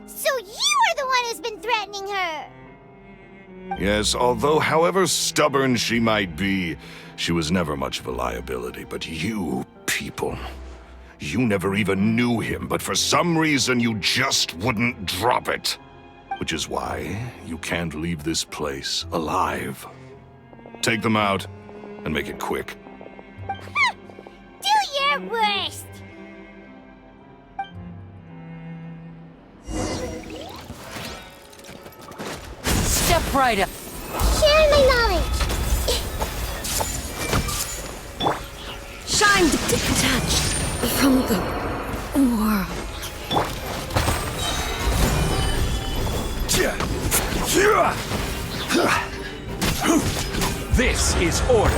So you are the one who's been threatening her! Yes, although however stubborn she might be, she was never much of a liability. But you people, you never even knew him, but for some reason you just wouldn't drop it. Which is why you can't leave this place alive. Take them out, and make it quick. Do your worst! Step right up. Share my knowledge. Shine detached from the world. This is order.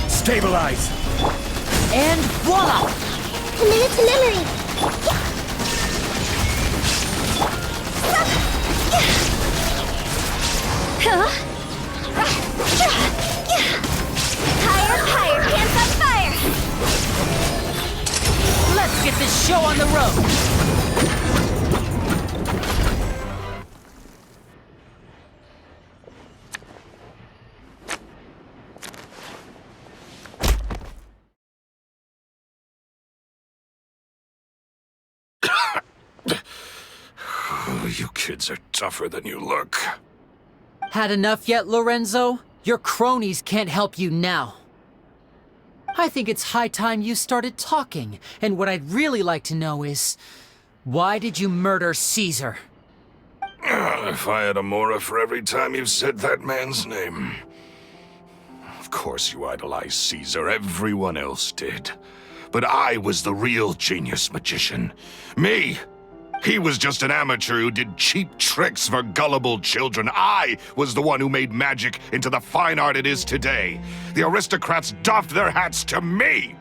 Stabilize. And voila! Commit it to memory. Higher, higher, hands on fire! Let's get this show on the road. You kids are tougher than you look. Had enough yet, Lorenzo? Your cronies can't help you now. I think it's high time you started talking, and what I'd really like to know is, why did you murder Caesar? If I had a mora for every time you said that man's name. Of course you idolized Caesar, everyone else did. But I was the real genius magician. Me! He was just an amateur who did cheap tricks for gullible children. I was the one who made magic into the fine art it is today. The aristocrats doffed their hats to me!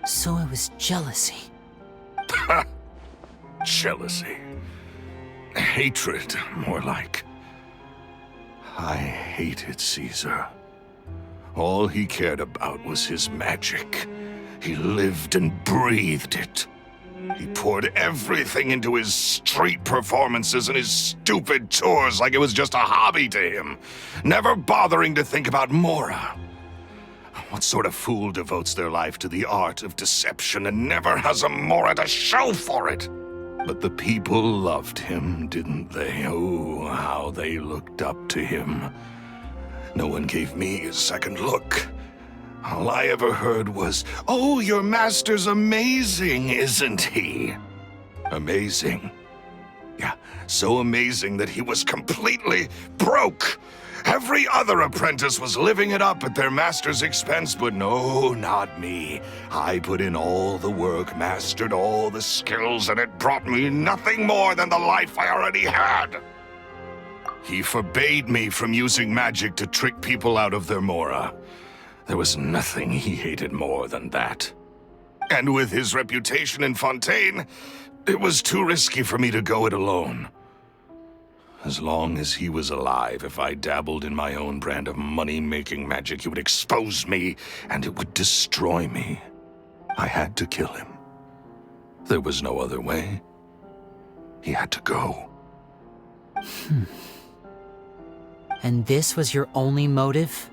So it was jealousy. Jealousy. Hatred, more like. I hated Caesar. All he cared about was his magic. He lived and breathed it. He poured everything into his street performances and his stupid tours like it was just a hobby to him, never bothering to think about Mora. What sort of fool devotes their life to the art of deception and never has a Mora to show for it? But the people loved him, didn't they? Oh, how they looked up to him. No one gave me a second look. All I ever heard was, "Oh, your master's amazing, isn't he?" Amazing. Yeah, so amazing that he was completely broke. Every other apprentice was living it up at their master's expense, but no, not me. I put in all the work, mastered all the skills, and it brought me nothing more than the life I already had. He forbade me from using magic to trick people out of their mora. There was nothing he hated more than that. And with his reputation in Fontaine, it was too risky for me to go it alone. As long as he was alive, if I dabbled in my own brand of money-making magic, he would expose me, and it would destroy me. I had to kill him. There was no other way. He had to go. And this was your only motive?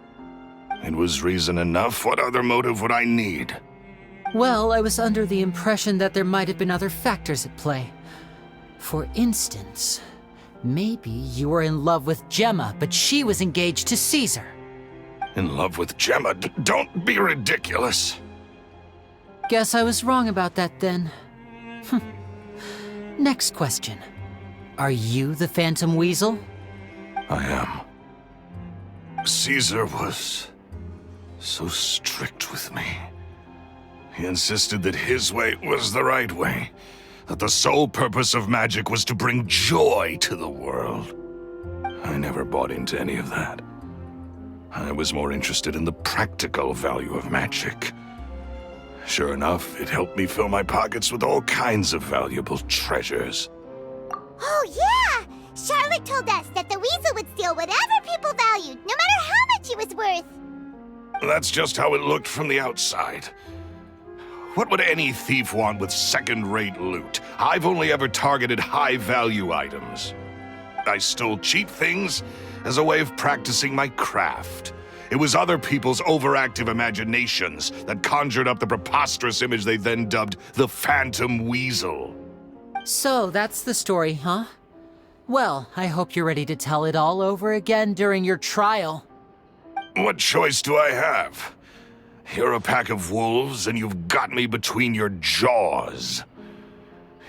It was reason enough. What other motive would I need? Well, I was under the impression that there might have been other factors at play. For instance, maybe you were in love with Gemma, but she was engaged to Caesar. In love with Gemma? Don't be ridiculous. Guess I was wrong about that then. Next question. Are you the Phantom Weasel? I am. Caesar was so strict with me. He insisted that his way was the right way, that the sole purpose of magic was to bring joy to the world. I never bought into any of that. I was more interested in the practical value of magic. Sure enough, it helped me fill my pockets with all kinds of valuable treasures. Oh, yeah! Charlotte told us that the weasel would steal whatever people valued, no matter how much it was worth. That's just how it looked from the outside. What would any thief want with second-rate loot? I've only ever targeted high-value items. I stole cheap things as a way of practicing my craft. It was other people's overactive imaginations that conjured up the preposterous image they then dubbed the Phantom Weasel. So that's the story, huh? Well, I hope you're ready to tell it all over again during your trial. What choice do I have? You're a pack of wolves, and you've got me between your jaws.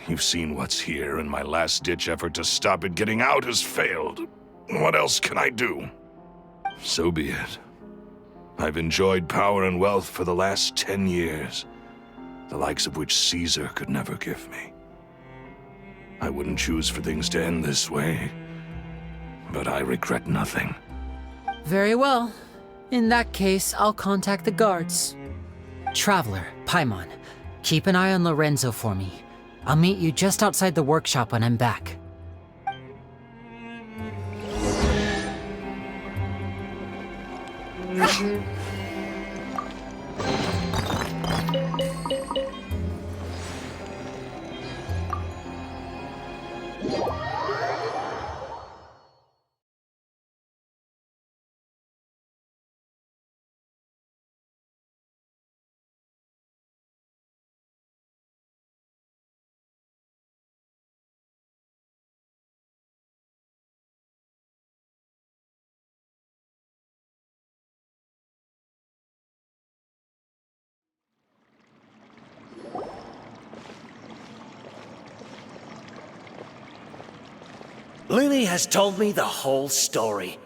You've seen what's here, and my last-ditch effort to stop it getting out has failed. What else can I do? So be it. I've enjoyed power and wealth for the last 10 years, the likes of which Caesar could never give me. I wouldn't choose for things to end this way, but I regret nothing. Very well. In that case, I'll contact the guards. Traveler, Paimon, keep an eye on Lorenzo for me. I'll meet you just outside the workshop when I'm back. Lily has told me the whole story.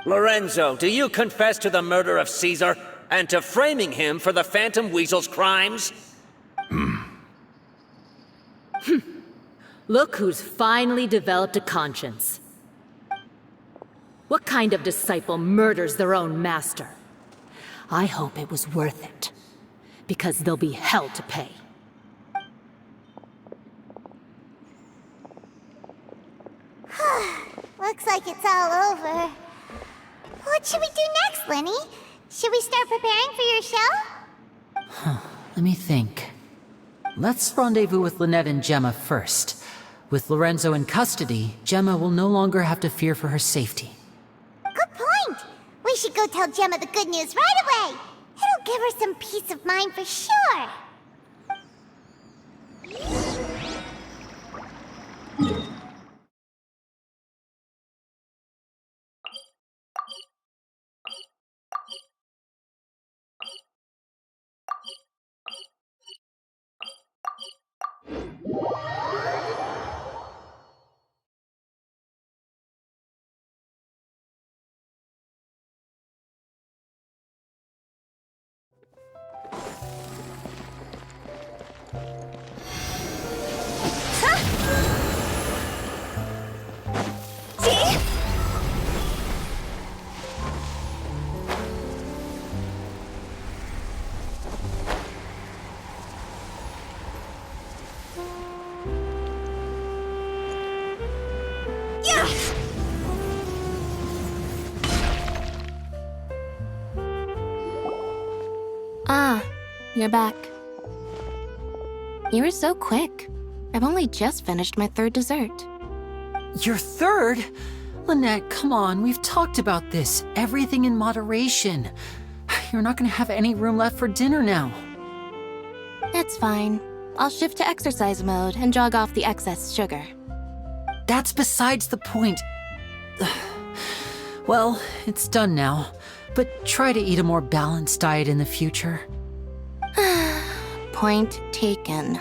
Lorenzo, do you confess to the murder of Caesar and to framing him for the Phantom Weasel's crimes? Look who's finally developed a conscience. What kind of disciple murders their own master? I hope it was worth it, because there'll be hell to pay. Looks like it's all over. What should we do next, Lenny? Should we start preparing for your show? Let me think. Let's rendezvous with Lynette and Gemma first. With Lorenzo in custody, Gemma will no longer have to fear for her safety. Good point. We should go tell Gemma the good news right away. It'll give her some peace of mind for sure. Ah, you're back. You were so quick. I've only just finished my third dessert. Your third? Lynette, come on, we've talked about this. Everything in moderation. You're not gonna have any room left for dinner now. It's fine. I'll shift to exercise mode and jog off the excess sugar. That's besides the point. Well, it's done now, but try to eat a more balanced diet in the future. Point taken.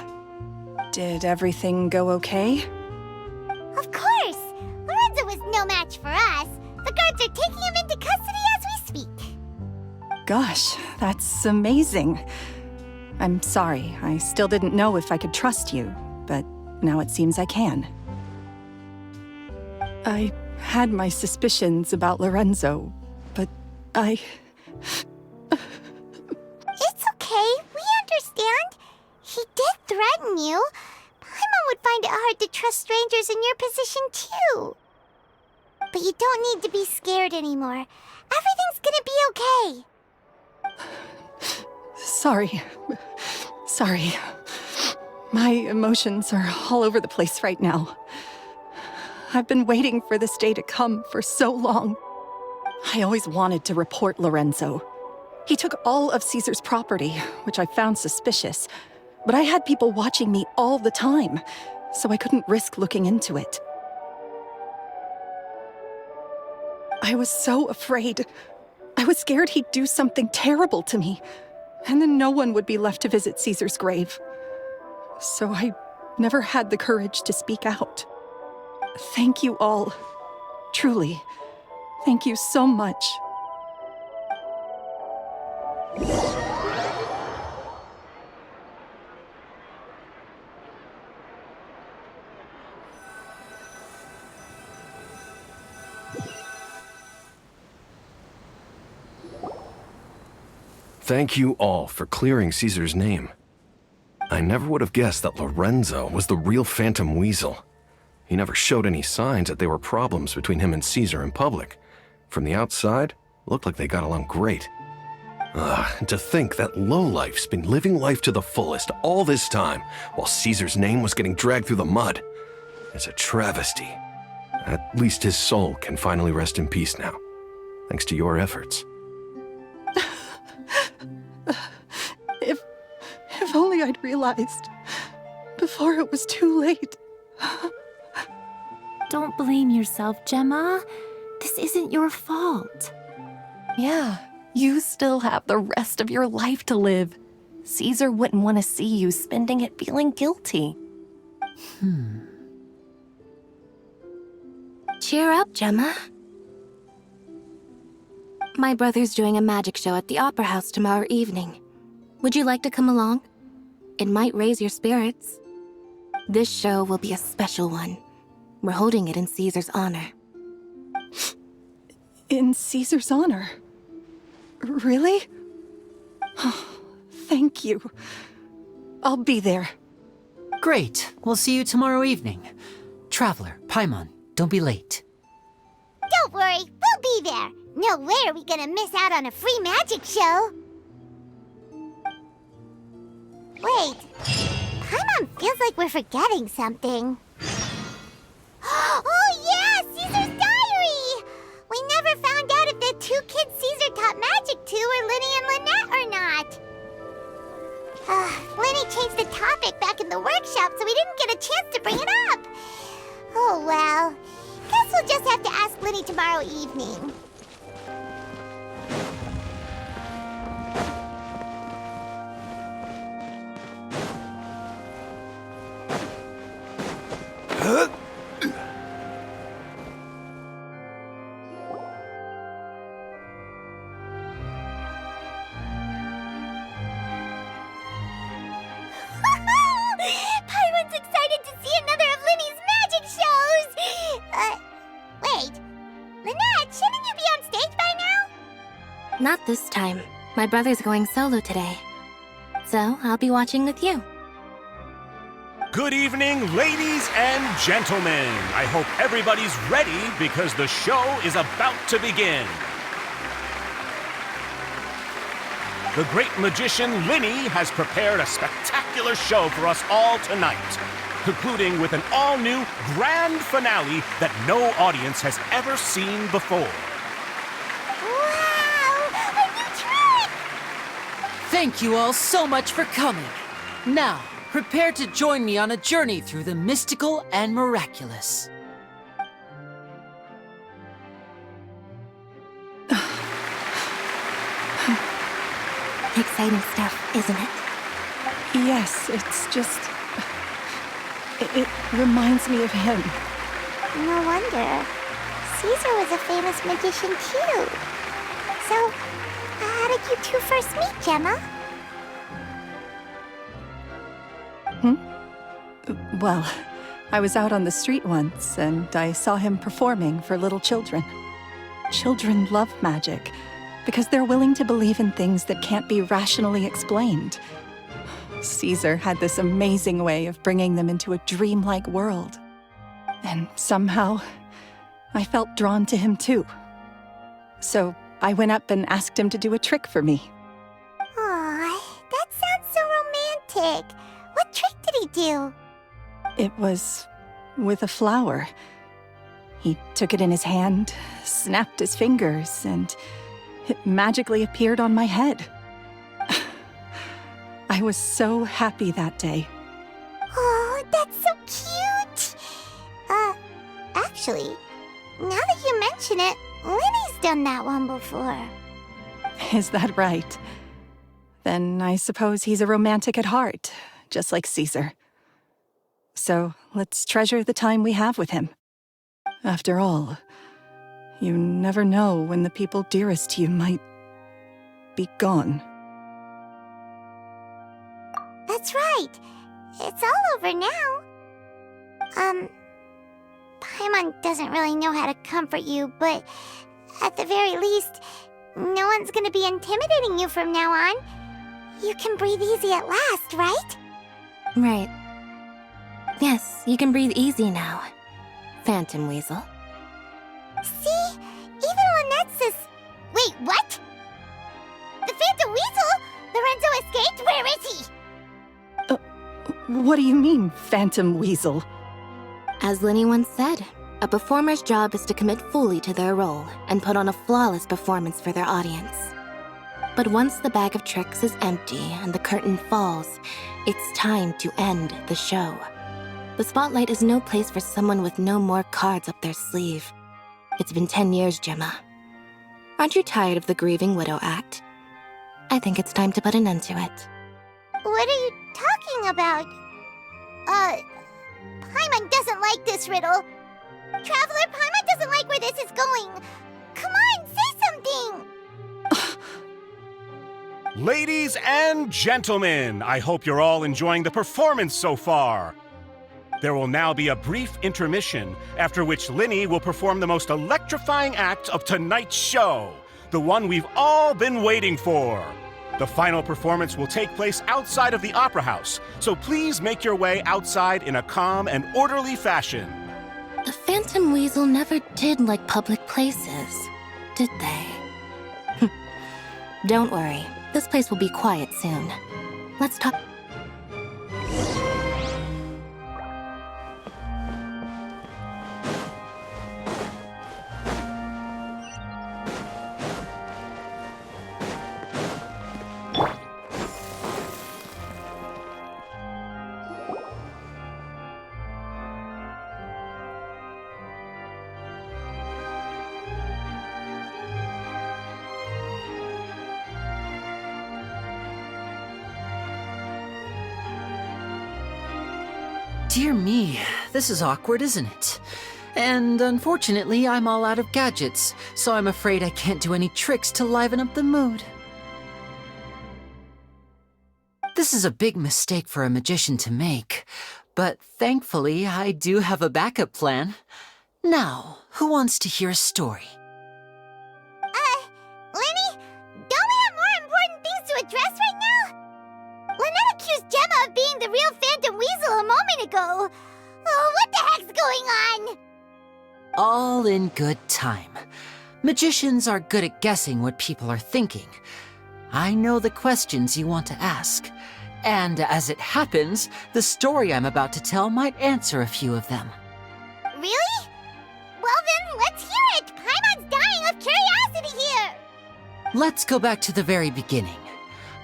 Did everything go okay? Of course! Lorenzo was no match for us. The guards are taking him into custody as we speak. Gosh, that's amazing. I'm sorry, I still didn't know if I could trust you, but now it seems I can. I had my suspicions about Lorenzo, but It's okay, we understand. He did threaten you. Paimon would find it hard to trust strangers in your position, too. But you don't need to be scared anymore. Everything's gonna be okay. sorry. Sorry. My emotions are all over the place right now. I've been waiting for this day to come for so long. I always wanted to report Lorenzo. He took all of Caesar's property, which I found suspicious, but I had people watching me all the time, so I couldn't risk looking into it. I was so afraid. I was scared he'd do something terrible to me, and then no one would be left to visit Caesar's grave. So I never had the courage to speak out. Thank you all. Truly. Thank you so much. Thank you all for clearing Caesar's name. I never would have guessed that Lorenzo was the real Phantom Weasel. He never showed any signs that there were problems between him and Caesar in public. From the outside, it looked like they got along great. And to think that lowlife's been living life to the fullest all this time, while Caesar's name was getting dragged through the mud. It's a travesty. At least his soul can finally rest in peace now, thanks to your efforts. If only I'd realized before it was too late. Don't blame yourself, Gemma. This isn't your fault. Yeah, you still have the rest of your life to live. Caesar wouldn't want to see you spending it feeling guilty. Cheer up, Gemma. My brother's doing a magic show at the Opera House tomorrow evening. Would you like to come along? It might raise your spirits. This show will be a special one. We're holding it in Caesar's honor. In Caesar's honor? Really? Thank you. I'll be there. Great. We'll see you tomorrow evening. Traveler, Paimon, don't be late. Don't worry, we'll be there. No way are we gonna miss out on a free magic show. Wait, Paimon feels like we're forgetting something. Oh yeah, Caesar's diary! We never found out if the two kids Caesar taught magic to were Linny and Lynette or not. Linny changed the topic back in the workshop, so we didn't get a chance to bring it up. Oh well, guess we'll just have to ask Linny tomorrow evening. Paimon's excited to see another of Linny's magic shows! Wait. Lynette, shouldn't you be on stage by now? Not this time. My brother's going solo today. So I'll be watching with you. Good evening, ladies and gentlemen. I hope everybody's ready because the show is about to begin. The great magician Linny has prepared a spectacular show for us all tonight, concluding with an all-new grand finale that no audience has ever seen before. Wow! A new trick! Thank you all so much for coming. Now, prepare to join me on a journey through the mystical and miraculous. Exciting stuff, isn't it? Yes, it's just... It reminds me of him. No wonder. Caesar was a famous magician too. So, how did you two first meet, Gemma? Well, I was out on the street once, and I saw him performing for little children. Children love magic, because they're willing to believe in things that can't be rationally explained. Caesar had this amazing way of bringing them into a dreamlike world. And somehow, I felt drawn to him too. So I went up and asked him to do a trick for me. Aw, that sounds so romantic. What trick did he do? It was with a flower. He took it in his hand, snapped his fingers, and it magically appeared on my head. I was so happy that day. Oh, that's so cute! Actually, now that you mention it, Lenny's done that one before. Is that right? Then I suppose he's a romantic at heart, just like Caesar. So let's treasure the time we have with him. After all, you never know when the people dearest to you might be gone. That's right. It's all over now. Paimon doesn't really know how to comfort you, but at the very least, no one's gonna be intimidating you from now on. You can breathe easy at last, right? Right. Yes, you can breathe easy now, Phantom Weasel. See? Even Lynette says... Wait, what? The Phantom Weasel? Lorenzo escaped? Where is he? What do you mean, Phantom Weasel? As Lenny once said, a performer's job is to commit fully to their role and put on a flawless performance for their audience. But once the bag of tricks is empty and the curtain falls, it's time to end the show. The spotlight is no place for someone with no more cards up their sleeve. It's been 10 years, Gemma. Aren't you tired of the grieving widow act? I think it's time to put an end to it. What are you talking about? Paimon doesn't like this riddle. Traveler, Paimon doesn't like where this is going. Come on, say something! Ladies and gentlemen, I hope you're all enjoying the performance so far. There will now be a brief intermission, after which Linny will perform the most electrifying act of tonight's show, the one we've all been waiting for. The final performance will take place outside of the Opera House, so please make your way outside in a calm and orderly fashion. The Phantom Weasel never did like public places, did they? Don't worry, this place will be quiet soon. Let's talk. Dear me, this is awkward, isn't it? And unfortunately, I'm all out of gadgets, so I'm afraid I can't do any tricks to liven up the mood. This is a big mistake for a magician to make, but thankfully, I do have a backup plan. Now, who wants to hear a story? Lenny, don't we have more important things to address right now? Lynette accused Gemma of being the real Phantom Weasel a moment ago. Oh, what the heck's going on? All in good time. Magicians are good at guessing what people are thinking. I know the questions you want to ask. And as it happens, the story I'm about to tell might answer a few of them. Really? Well then, let's hear it! Paimon's dying of curiosity here! Let's go back to the very beginning.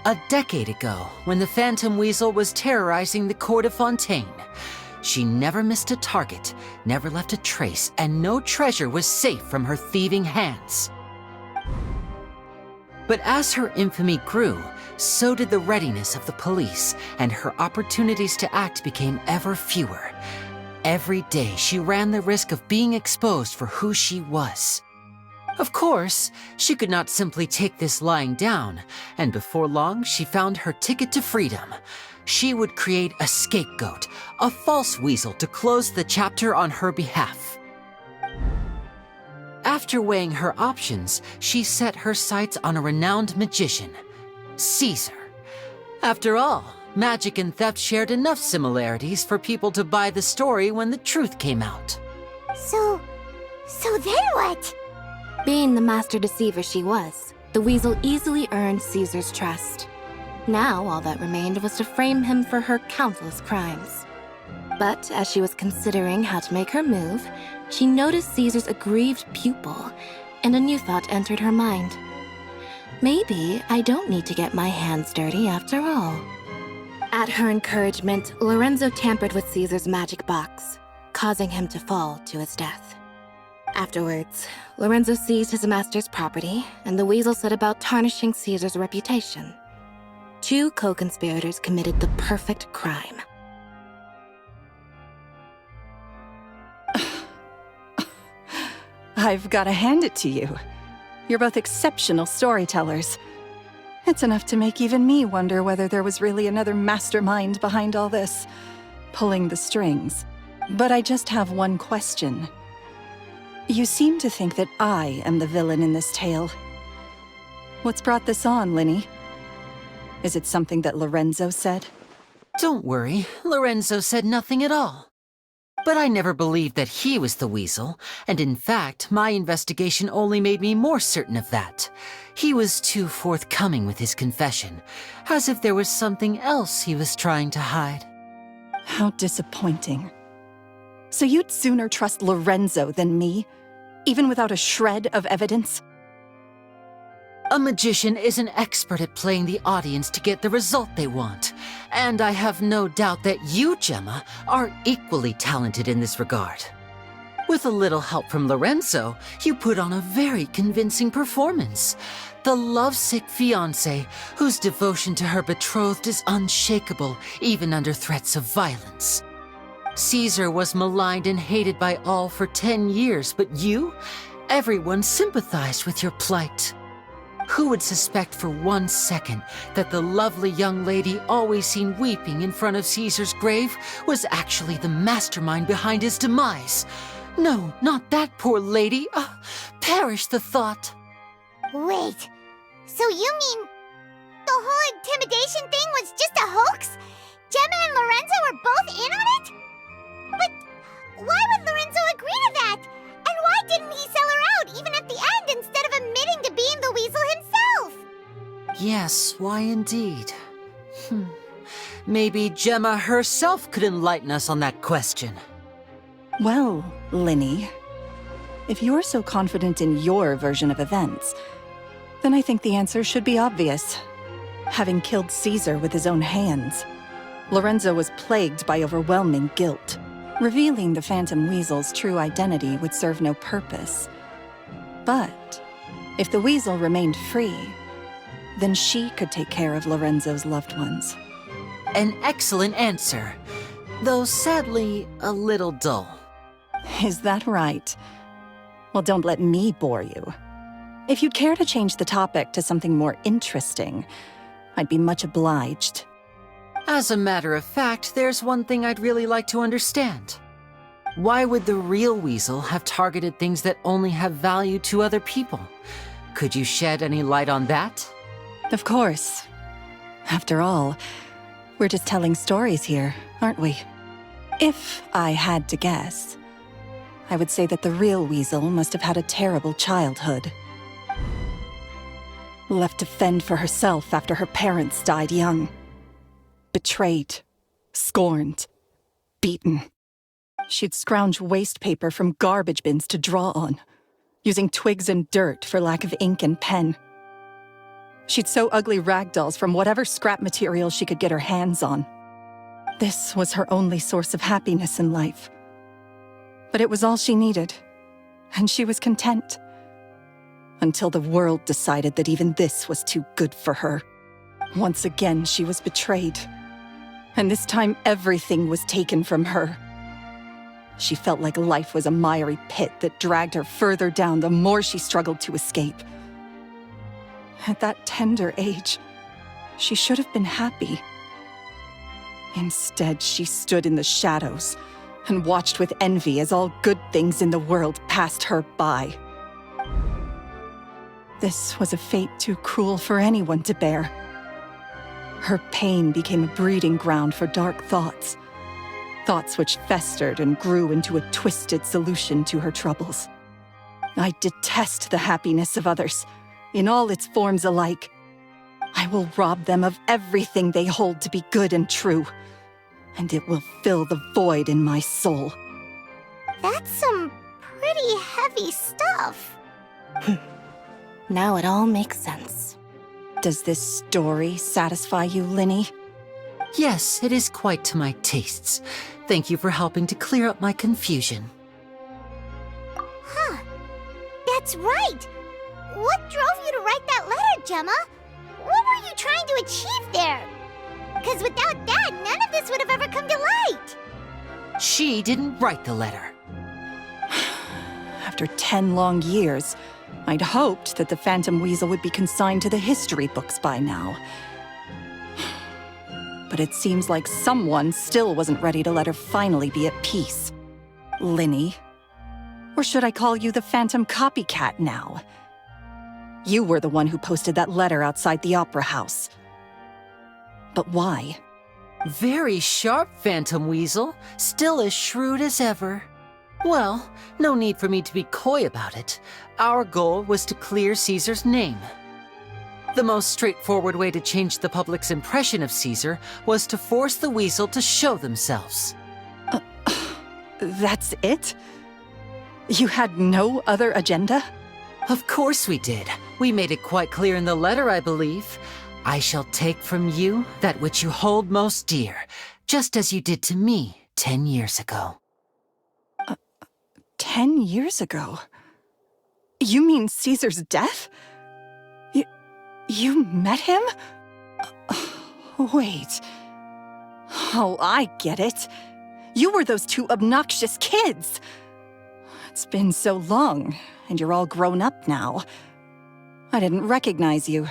A decade ago, when the Phantom Weasel was terrorizing the court of Fontaine. She never missed a target, never left a trace, and no treasure was safe from her thieving hands. But as her infamy grew, so did the readiness of the police, and her opportunities to act became ever fewer. Every day, she ran the risk of being exposed for who she was. Of course, she could not simply take this lying down, and before long, she found her ticket to freedom. She would create a scapegoat, a false weasel to close the chapter on her behalf. After weighing her options, she set her sights on a renowned magician, Caesar. After all, magic and theft shared enough similarities for people to buy the story when the truth came out. So then what? Being the master deceiver she was, the weasel easily earned Caesar's trust. Now all that remained was to frame him for her countless crimes. But as she was considering how to make her move, she noticed Caesar's aggrieved pupil, and a new thought entered her mind. Maybe I don't need to get my hands dirty after all. At her encouragement, Lorenzo tampered with Caesar's magic box, causing him to fall to his death. Afterwards, Lorenzo seized his master's property, and the weasel set about tarnishing Caesar's reputation. Two co-conspirators committed the perfect crime. I've got to hand it to you. You're both exceptional storytellers. It's enough to make even me wonder whether there was really another mastermind behind all this, pulling the strings. But I just have one question. You seem to think that I am the villain in this tale. What's brought this on, Linny? Is it something that Lorenzo said? Don't worry, Lorenzo said nothing at all. But I never believed that he was the weasel, and in fact, my investigation only made me more certain of that. He was too forthcoming with his confession, as if there was something else he was trying to hide. How disappointing. So you'd sooner trust Lorenzo than me, even without a shred of evidence? A magician is an expert at playing the audience to get the result they want, and I have no doubt that you, Gemma, are equally talented in this regard. With a little help from Lorenzo, you put on a very convincing performance. The lovesick fiancé, whose devotion to her betrothed is unshakable, even under threats of violence. Caesar was maligned and hated by all for 10 years, but you? Everyone sympathized with your plight. Who would suspect for 1 second that the lovely young lady always seen weeping in front of Caesar's grave was actually the mastermind behind his demise? No, not that poor lady. Perish the thought. Wait, so you mean the whole intimidation thing was just a hoax? Gemma and Lorenzo were both in on it? But why would Lorenzo agree to that? And why didn't he sell her out even at the end instead of admitting to being the weasel himself? Yes, why indeed? Maybe Gemma herself could enlighten us on that question. Well, Linny, if you're so confident in your version of events, then I think the answer should be obvious. Having killed Caesar with his own hands, Lorenzo was plagued by overwhelming guilt. Revealing the Phantom Weasel's true identity would serve no purpose. But if the weasel remained free, then she could take care of Lorenzo's loved ones. An excellent answer, though sadly a little dull. Is that right? Well, don't let me bore you. If you'd care to change the topic to something more interesting, I'd be much obliged. As a matter of fact, there's one thing I'd really like to understand. Why would the real weasel have targeted things that only have value to other people? Could you shed any light on that? Of course. After all, we're just telling stories here, aren't we? If I had to guess, I would say that the real weasel must have had a terrible childhood. Left to fend for herself after her parents died young. Betrayed, scorned, beaten. She'd scrounge waste paper from garbage bins to draw on, using twigs and dirt for lack of ink and pen. She'd sew ugly rag dolls from whatever scrap material she could get her hands on. This was her only source of happiness in life. But it was all she needed, and she was content. Until the world decided that even this was too good for her. Once again, she was betrayed. And this time, everything was taken from her. She felt like life was a miry pit that dragged her further down the more she struggled to escape. At that tender age, she should have been happy. Instead, she stood in the shadows and watched with envy as all good things in the world passed her by. This was a fate too cruel for anyone to bear. Her pain became a breeding ground for dark thoughts. Thoughts which festered and grew into a twisted solution to her troubles. I detest the happiness of others, in all its forms alike. I will rob them of everything they hold to be good and true. and it will fill the void in my soul. That's some pretty heavy stuff. Now it all makes sense. Does this story satisfy you, Linny? Yes, it is quite to my tastes. Thank you for helping to clear up my confusion. Huh. That's right. What drove you to write that letter, Gemma? What were you trying to achieve there? Because without that, none of this would have ever come to light. She didn't write the letter. After 10 long years, I'd hoped that the Phantom Weasel would be consigned to the history books by now. But it seems like someone still wasn't ready to let her finally be at peace. Linny. Or should I call you the Phantom Copycat now? You were the one who posted that letter outside the Opera House. But why? Very sharp, Phantom Weasel. Still as shrewd as ever. Well, no need for me to be coy about it. Our goal was to clear Caesar's name. The most straightforward way to change the public's impression of Caesar was to force the Weasel to show themselves. That's it? You had no other agenda? Of course we did. We made it quite clear in the letter, I believe. I shall take from you that which you hold most dear, just as you did to me 10 years ago. 10 years ago? You mean Caesar's death? You met him? Wait. Oh, I get it. You were those two obnoxious kids. It's been so long, and you're all grown up now. I didn't recognize you.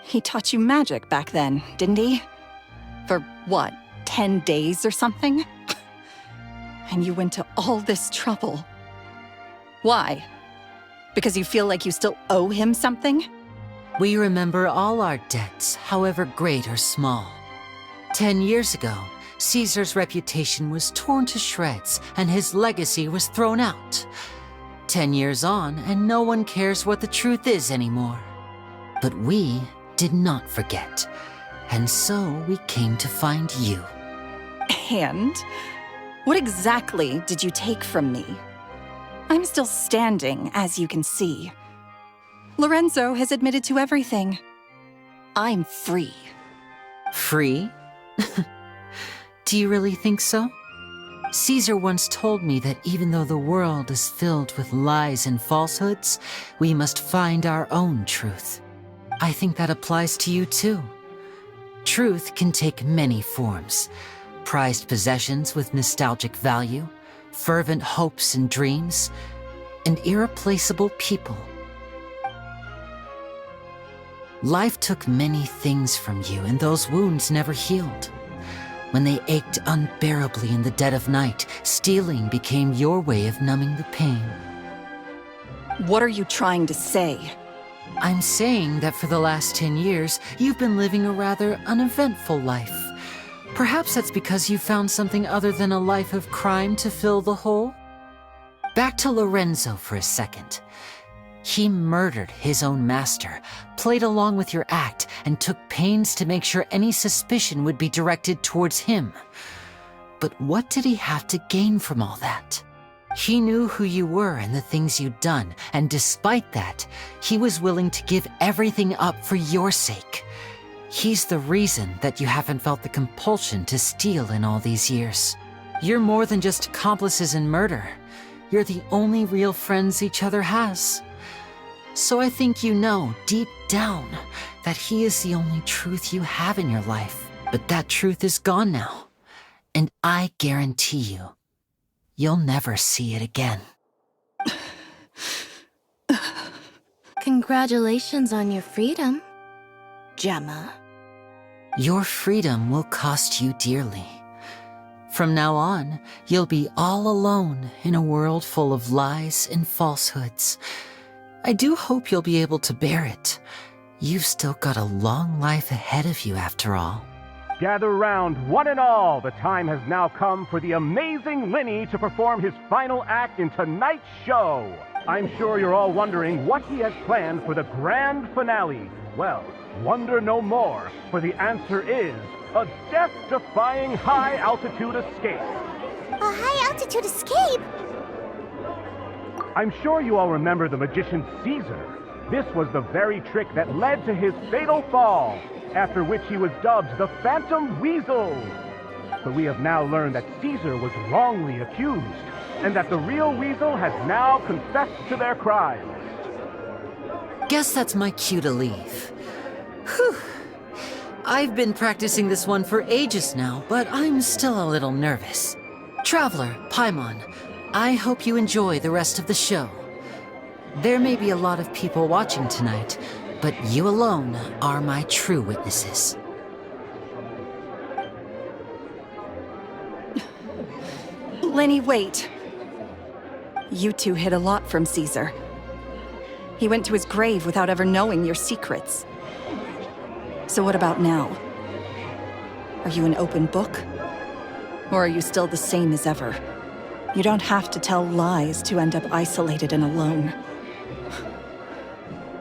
He taught you magic back then, didn't he? For what, 10 days or something? And you went to all this trouble. Why? Because you feel like you still owe him something? We remember all our debts, however great or small. 10 years ago, Caesar's reputation was torn to shreds and his legacy was thrown out. 10 years on, and no one cares what the truth is anymore. But we did not forget, and so we came to find you. And? What exactly did you take from me? I'm still standing, as you can see. Lorenzo has admitted to everything. I'm free. Free? Do you really think so? Caesar once told me that even though the world is filled with lies and falsehoods, we must find our own truth. I think that applies to you too. Truth can take many forms. Prized possessions with nostalgic value, fervent hopes and dreams, and irreplaceable people. Life took many things from you, and those wounds never healed. When they ached unbearably in the dead of night, stealing became your way of numbing the pain. What are you trying to say? I'm saying that for the last 10 years, you've been living a rather uneventful life. Perhaps that's because you found something other than a life of crime to fill the hole? Back to Lorenzo for a second. He murdered his own master, played along with your act, and took pains to make sure any suspicion would be directed towards him. But what did he have to gain from all that? He knew who you were and the things you'd done, and despite that, he was willing to give everything up for your sake. He's the reason that you haven't felt the compulsion to steal in all these years. You're more than just accomplices in murder. You're the only real friends each other has. So I think you know, deep down, that he is the only truth you have in your life. But that truth is gone now. And I guarantee you, you'll never see it again. Congratulations on your freedom, Gemma. Your freedom will cost you dearly. From now on, you'll be all alone in a world full of lies and falsehoods. I do hope you'll be able to bear it. You've still got a long life ahead of you after all. Gather round, one and all. The time has now come for the amazing Linny to perform his final act in tonight's show. I'm sure you're all wondering what he has planned for the grand finale. Well, Wonder no more, for the answer is a death-defying high-altitude escape. A high-altitude escape? I'm sure you all remember the magician Caesar. This was the very trick that led to his fatal fall, after which he was dubbed the Phantom Weasel. But we have now learned that Caesar was wrongly accused, and that the real Weasel has now confessed to their crimes. Guess that's my cue to leave. Whew. I've been practicing this one for ages now, but I'm still a little nervous. Traveler, Paimon, I hope you enjoy the rest of the show. There may be a lot of people watching tonight, but you alone are my true witnesses. Lenny, wait. You two hid a lot from Caesar. He went to his grave without ever knowing your secrets. So what about now? Are you an open book? Or are you still the same as ever? You don't have to tell lies to end up isolated and alone.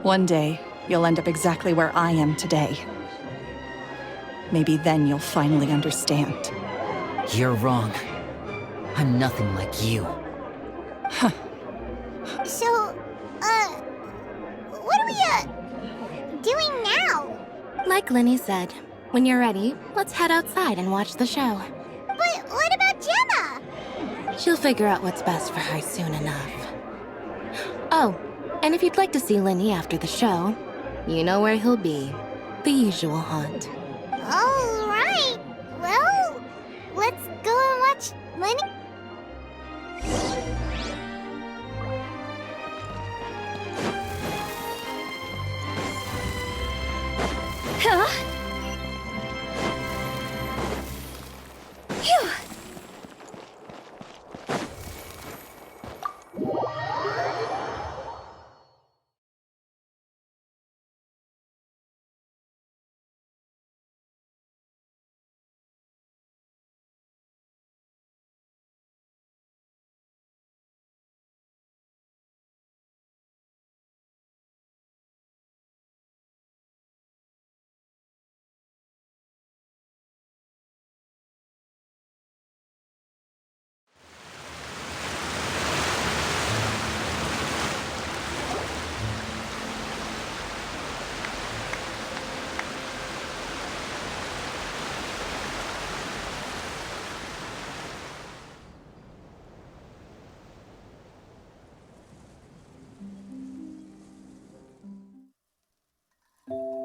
One day, you'll end up exactly where I am today. Maybe then you'll finally understand. You're wrong. I'm nothing like you. So, what are we, doing now? Like Lenny said, when you're ready, let's head outside and watch the show. But what about Gemma? She'll figure out what's best for her soon enough. Oh, and if you'd like to see Lenny after the show, you know where he'll be. The usual haunt. All right. Well, let's go and watch Lenny. Huh? Phew.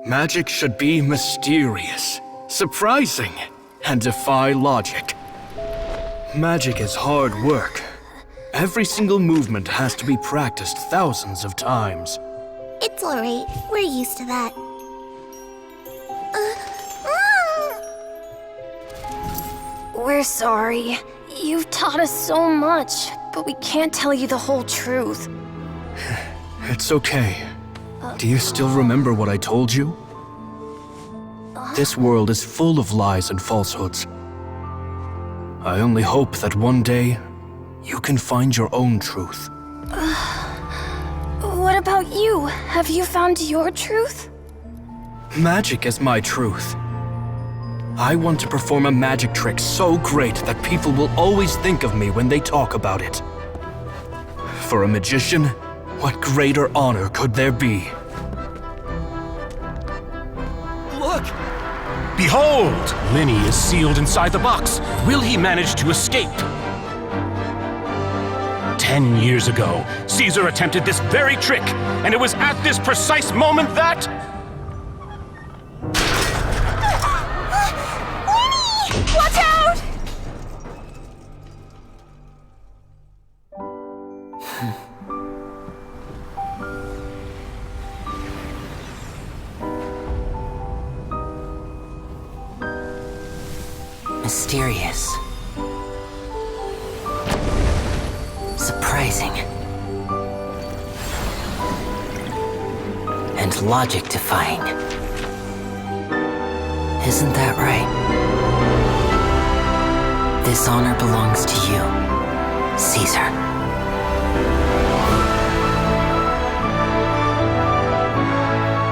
Magic should be mysterious, surprising, and defy logic. Magic is hard work. Every single movement has to be practiced thousands of times. It's all right. We're used to that. We're sorry. You've taught us so much, but we can't tell you the whole truth. It's okay. Do you still remember what I told you? This world is full of lies and falsehoods. I only hope that one day you can find your own truth. What about you? Have you found your truth? Magic is my truth. I want to perform a magic trick so great that people will always think of me when they talk about it. For a magician, what greater honor could there be? Look! Behold! Lenny is sealed inside the box. Will he manage to escape? 10 years ago, Caesar attempted this very trick, and it was at this precise moment that... Watch out! Mysterious. Surprising. And logic-defying. Isn't that right? This honor belongs to you, Caesar.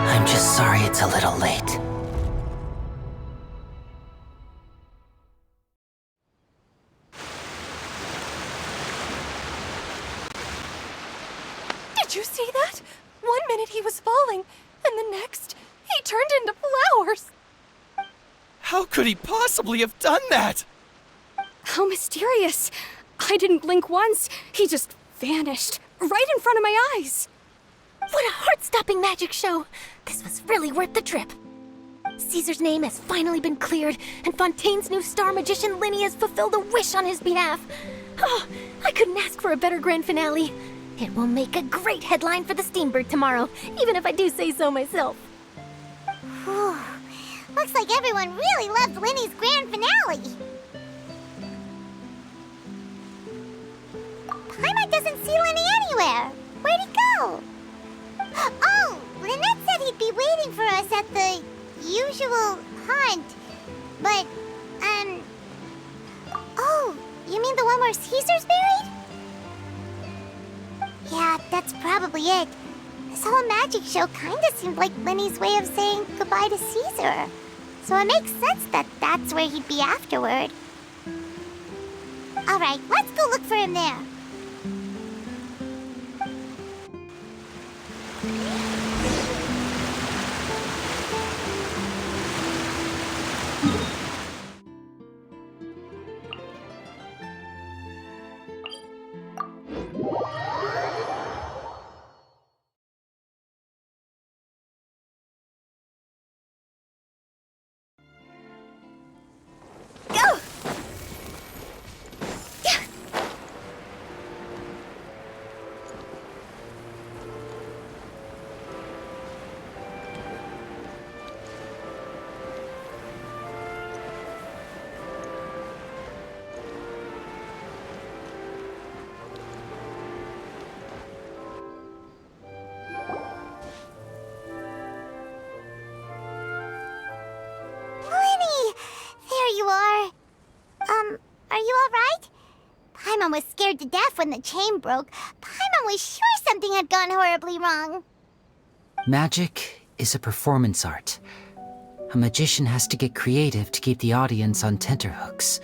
I'm just sorry it's a little late. Did you see that? 1 minute he was falling, and the next, he turned into flowers. How could he possibly have done that? How mysterious. I didn't blink once. He just vanished, right in front of my eyes. What a heart-stopping magic show! This was really worth the trip. Caesar's name has finally been cleared, and Fontaine's new star magician Linny has fulfilled a wish on his behalf. Oh, I couldn't ask for a better grand finale. It will make a great headline for the Steambird tomorrow, even if I do say so myself. Whew. Looks like everyone really loved Linny's grand finale. Paimon doesn't see Linny anywhere. Where'd he go? Oh, Lynette said he'd be waiting for us at the usual hunt. But, oh, you mean the one where Caesar's buried? Yeah, that's probably it. This whole magic show kinda seemed like Linny's way of saying goodbye to Caesar. So it makes sense that that's where he'd be afterward. Alright, let's go look for him there. Are you alright? Paimon was scared to death when the chain broke. Paimon was sure something had gone horribly wrong. Magic is a performance art. A magician has to get creative to keep the audience on tenterhooks.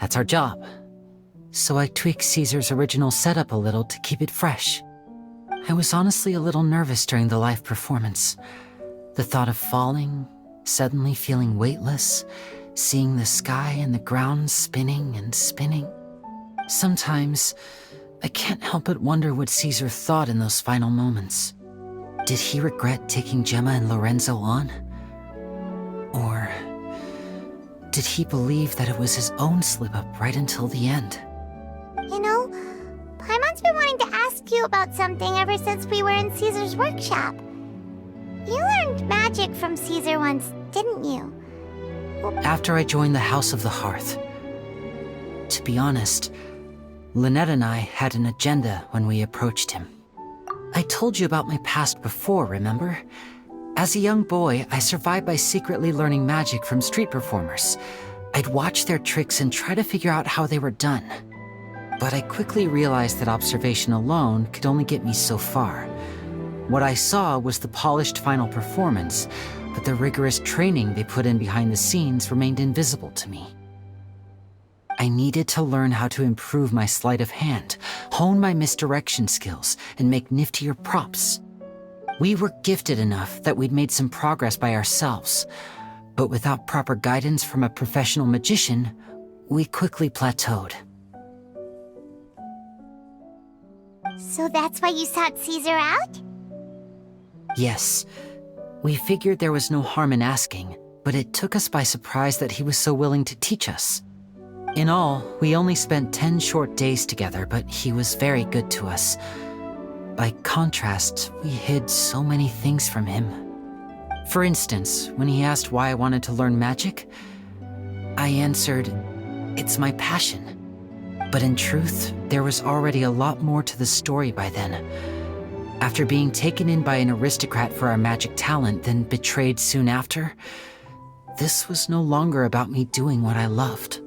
That's our job. So I tweaked Caesar's original setup a little to keep it fresh. I was honestly a little nervous during the live performance. The thought of falling, suddenly feeling weightless, seeing the sky and the ground spinning and spinning. Sometimes, I can't help but wonder what Caesar thought in those final moments. Did he regret taking Gemma and Lorenzo on? Or did he believe that it was his own slip-up right until the end? You know, Paimon's been wanting to ask you about something ever since we were in Caesar's workshop. You learned magic from Caesar once, didn't you? After I joined the House of the Hearth. To be honest, Lynette and I had an agenda when we approached him. I told you about my past before, remember? As a young boy, I survived by secretly learning magic from street performers. I'd watch their tricks and try to figure out how they were done. But I quickly realized that observation alone could only get me so far. What I saw was the polished final performance, but the rigorous training they put in behind the scenes remained invisible to me. I needed to learn how to improve my sleight of hand, hone my misdirection skills, and make niftier props. We were gifted enough that we'd made some progress by ourselves, but without proper guidance from a professional magician, we quickly plateaued. So that's why you sought Caesar out? Yes. We figured there was no harm in asking, but it took us by surprise that he was so willing to teach us. In all, we only spent 10 short days together, but he was very good to us. By contrast, we hid so many things from him. For instance, when he asked why I wanted to learn magic, I answered, "It's my passion." But in truth, there was already a lot more to the story by then. After being taken in by an aristocrat for our magic talent, then betrayed soon after, this was no longer about me doing what I loved.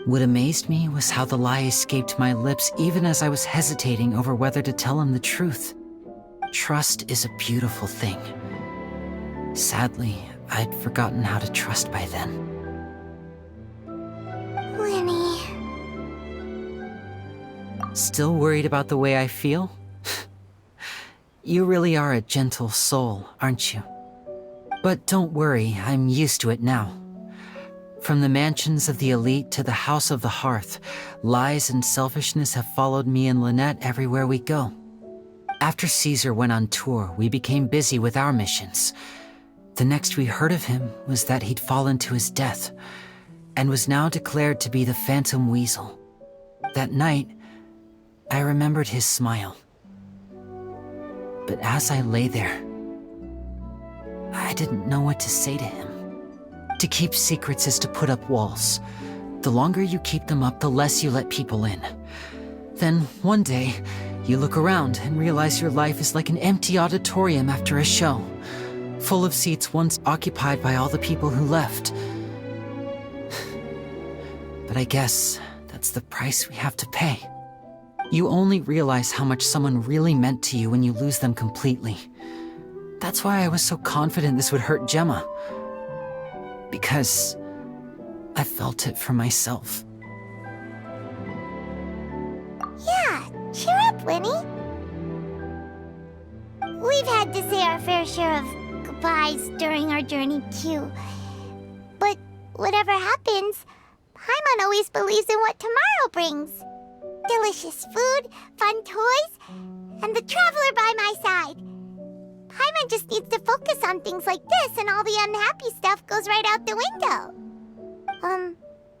What amazed me was how the lie escaped my lips even as I was hesitating over whether to tell him the truth. Trust is a beautiful thing. Sadly, I'd forgotten how to trust by then. Linny. Still worried about the way I feel? You really are a gentle soul, aren't you? But don't worry, I'm used to it now. From the mansions of the elite to the house of the hearth, lies and selfishness have followed me and Lynette everywhere we go. After Caesar went on tour, we became busy with our missions. The next we heard of him was that he'd fallen to his death, and was now declared to be the Phantom Weasel. That night, I remembered his smile. But as I lay there, I didn't know what to say to him. To keep secrets is to put up walls. The longer you keep them up, the less you let people in. Then, one day, you look around and realize your life is like an empty auditorium after a show, full of seats once occupied by all the people who left. But I guess that's the price we have to pay. You only realize how much someone really meant to you when you lose them completely. That's why I was so confident this would hurt Gemma. Because I felt it for myself. Yeah, cheer up, Winnie. We've had to say our fair share of goodbyes during our journey, too. But whatever happens, Paimon always believes in what tomorrow brings. Delicious food, fun toys, and the traveler by my side. Paimon just needs to focus on things like this, and all the unhappy stuff goes right out the window.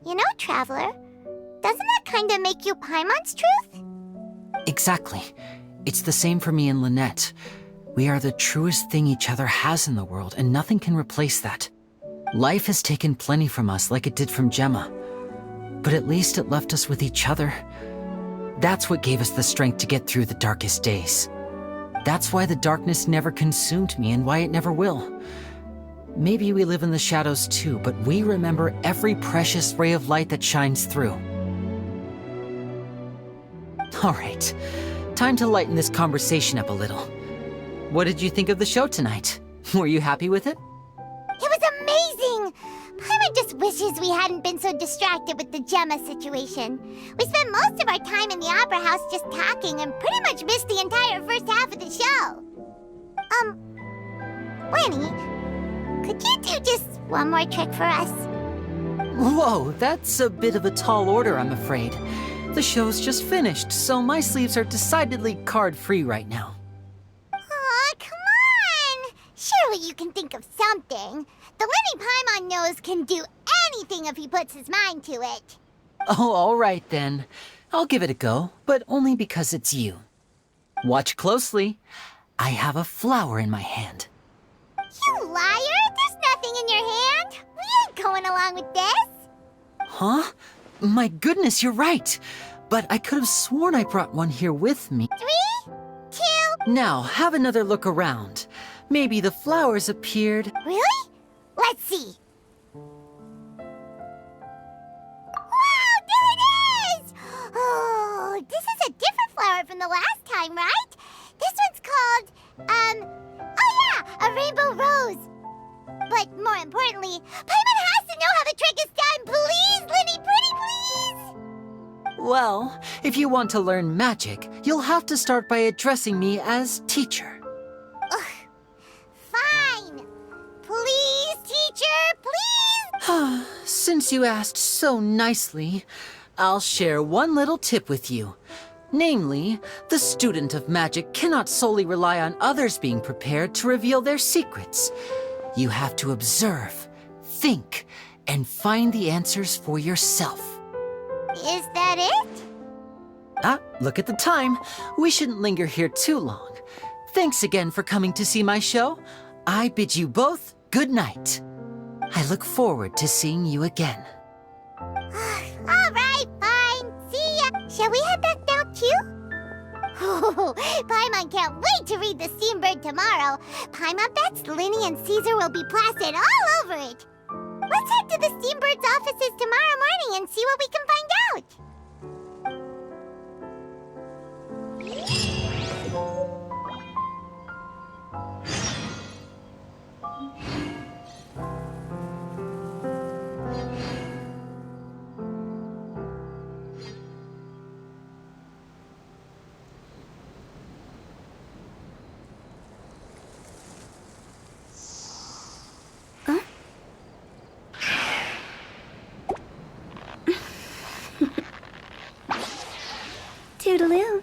You know, Traveler, doesn't that kinda make you Paimon's truth? Exactly. It's the same for me and Lynette. We are the truest thing each other has in the world, and nothing can replace that. Life has taken plenty from us, like it did from Gemma. But at least it left us with each other. That's what gave us the strength to get through the darkest days. That's why the darkness never consumed me, and why it never will. Maybe we live in the shadows too, but we remember every precious ray of light that shines through. All right, time to lighten this conversation up a little. What did you think of the show tonight? Were you happy with it? It was amazing! Paimon just wishes we hadn't been so distracted with the Gemma situation. We spent most of our time in the Opera House just talking and pretty much missed the entire first half of the show. Winnie, could you do just one more trick for us? Whoa, that's a bit of a tall order, I'm afraid. The show's just finished, so my sleeves are decidedly card-free right now. Aw, come on! Surely you can think of something. The Lenny Paimon knows can do anything if he puts his mind to it. Oh, all right then. I'll give it a go, but only because it's you. Watch closely. I have a flower in my hand. You liar! There's nothing in your hand! We ain't going along with this! Huh? My goodness, you're right. But I could have sworn I brought one here with me. 3, 2... Now, have another look around. Maybe the flowers appeared... Really? Let's see. Wow, there it is! Oh, this is a different flower from the last time, right? This one's called, oh yeah, a rainbow rose. But more importantly, Paimon has to know how the trick is done. Please, Linny, pretty please! Well, if you want to learn magic, you'll have to start by addressing me as teacher. Ugh. Fine. Please, teacher, please! Since you asked so nicely, I'll share one little tip with you. Namely, the student of magic cannot solely rely on others being prepared to reveal their secrets. You have to observe, think, and find the answers for yourself. Is that it? Ah, look at the time. We shouldn't linger here too long. Thanks again for coming to see my show. I bid you both good night. I look forward to seeing you again. All right, fine. See ya. Shall we head back now, too? Oh, Paimon can't wait to read The Steambird tomorrow. Paimon bets Linny and Caesar will be plastered all over it. Let's head to the Steambird's offices tomorrow morning and see what we can find out. Toodaloo.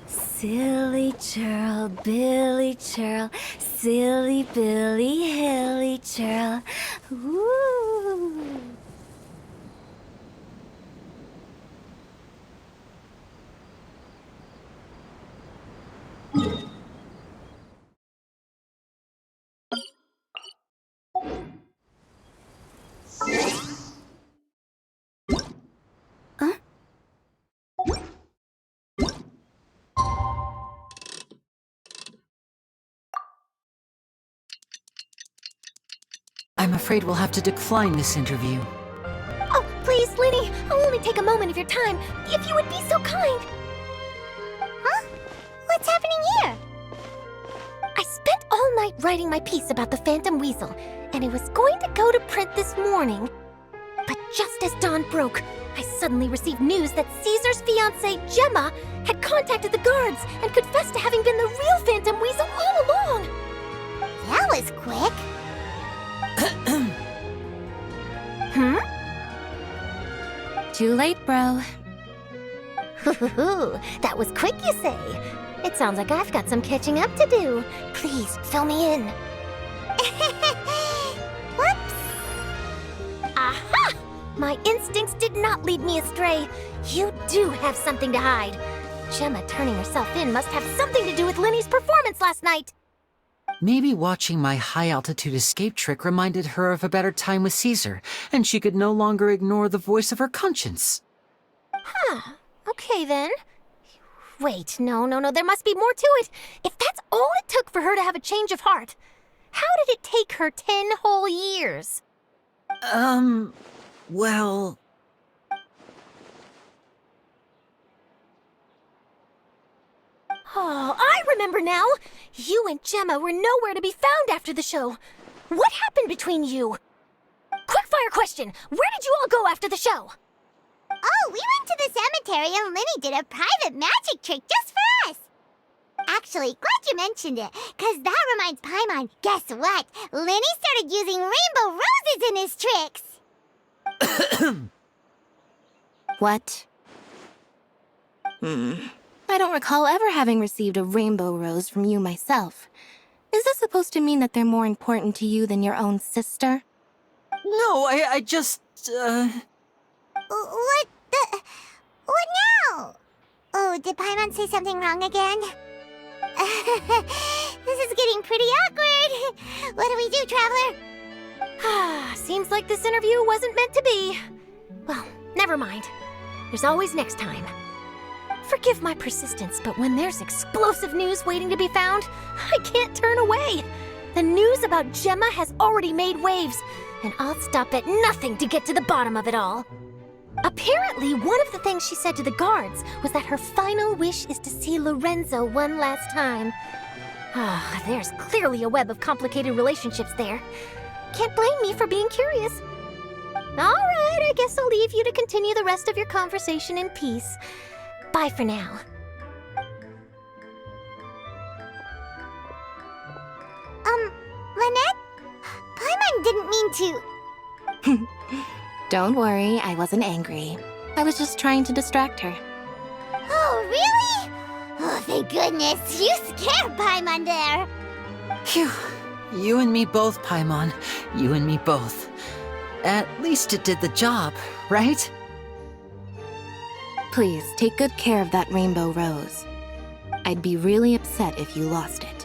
Silly churl, Billy churl, silly Billy, hilly churl. Woo! I'm afraid we'll have to decline this interview. Oh, please, Linny, I'll only take a moment of your time, if you would be so kind. Huh? What's happening here? I spent all night writing my piece about the Phantom Weasel, and it was going to go to print this morning. But just as dawn broke, I suddenly received news that Caesar's fiancée, Gemma, had contacted the guards and confessed to having been the real Phantom Weasel all along. That was quick. Hmm? Too late, bro. That was quick, you say? It sounds like I've got some catching up to do. Please, fill me in. Whoops. Aha! My instincts did not lead me astray. You do have something to hide. Gemma turning herself in must have something to do with Linny's performance last night. Maybe watching my high-altitude escape trick reminded her of a better time with Caesar, and she could no longer ignore the voice of her conscience. Huh. Okay, then. Wait, no, there must be more to it. If that's all it took for her to have a change of heart, how did it take her 10 whole years? Well... Oh, I remember now! You and Gemma were nowhere to be found after the show. What happened between you? Quickfire question! Where did you all go after the show? Oh, we went to the cemetery and Linny did a private magic trick just for us. Actually, glad you mentioned it, because that reminds Paimon, guess what? Linny started using rainbow roses in his tricks. What? I don't recall ever having received a rainbow rose from you myself. Is this supposed to mean that they're more important to you than your own sister? No, I just, What now? Oh, did Paimon say something wrong again? This is getting pretty awkward. What do we do, Traveler? Seems like this interview wasn't meant to be. Well, never mind. There's always next time. Forgive my persistence, but when there's explosive news waiting to be found, I can't turn away. The news about Gemma has already made waves, and I'll stop at nothing to get to the bottom of it all. Apparently, one of the things she said to the guards was that her final wish is to see Lorenzo one last time. There's clearly a web of complicated relationships there. Can't blame me for being curious. All right, I guess I'll leave you to continue the rest of your conversation in peace. Bye for now. Lynette? Paimon didn't mean to... Don't worry, I wasn't angry. I was just trying to distract her. Oh, really? Oh, thank goodness. You scared Paimon there. Phew. You and me both, Paimon. You and me both. At least it did the job, right? Please, take good care of that rainbow rose. I'd be really upset if you lost it.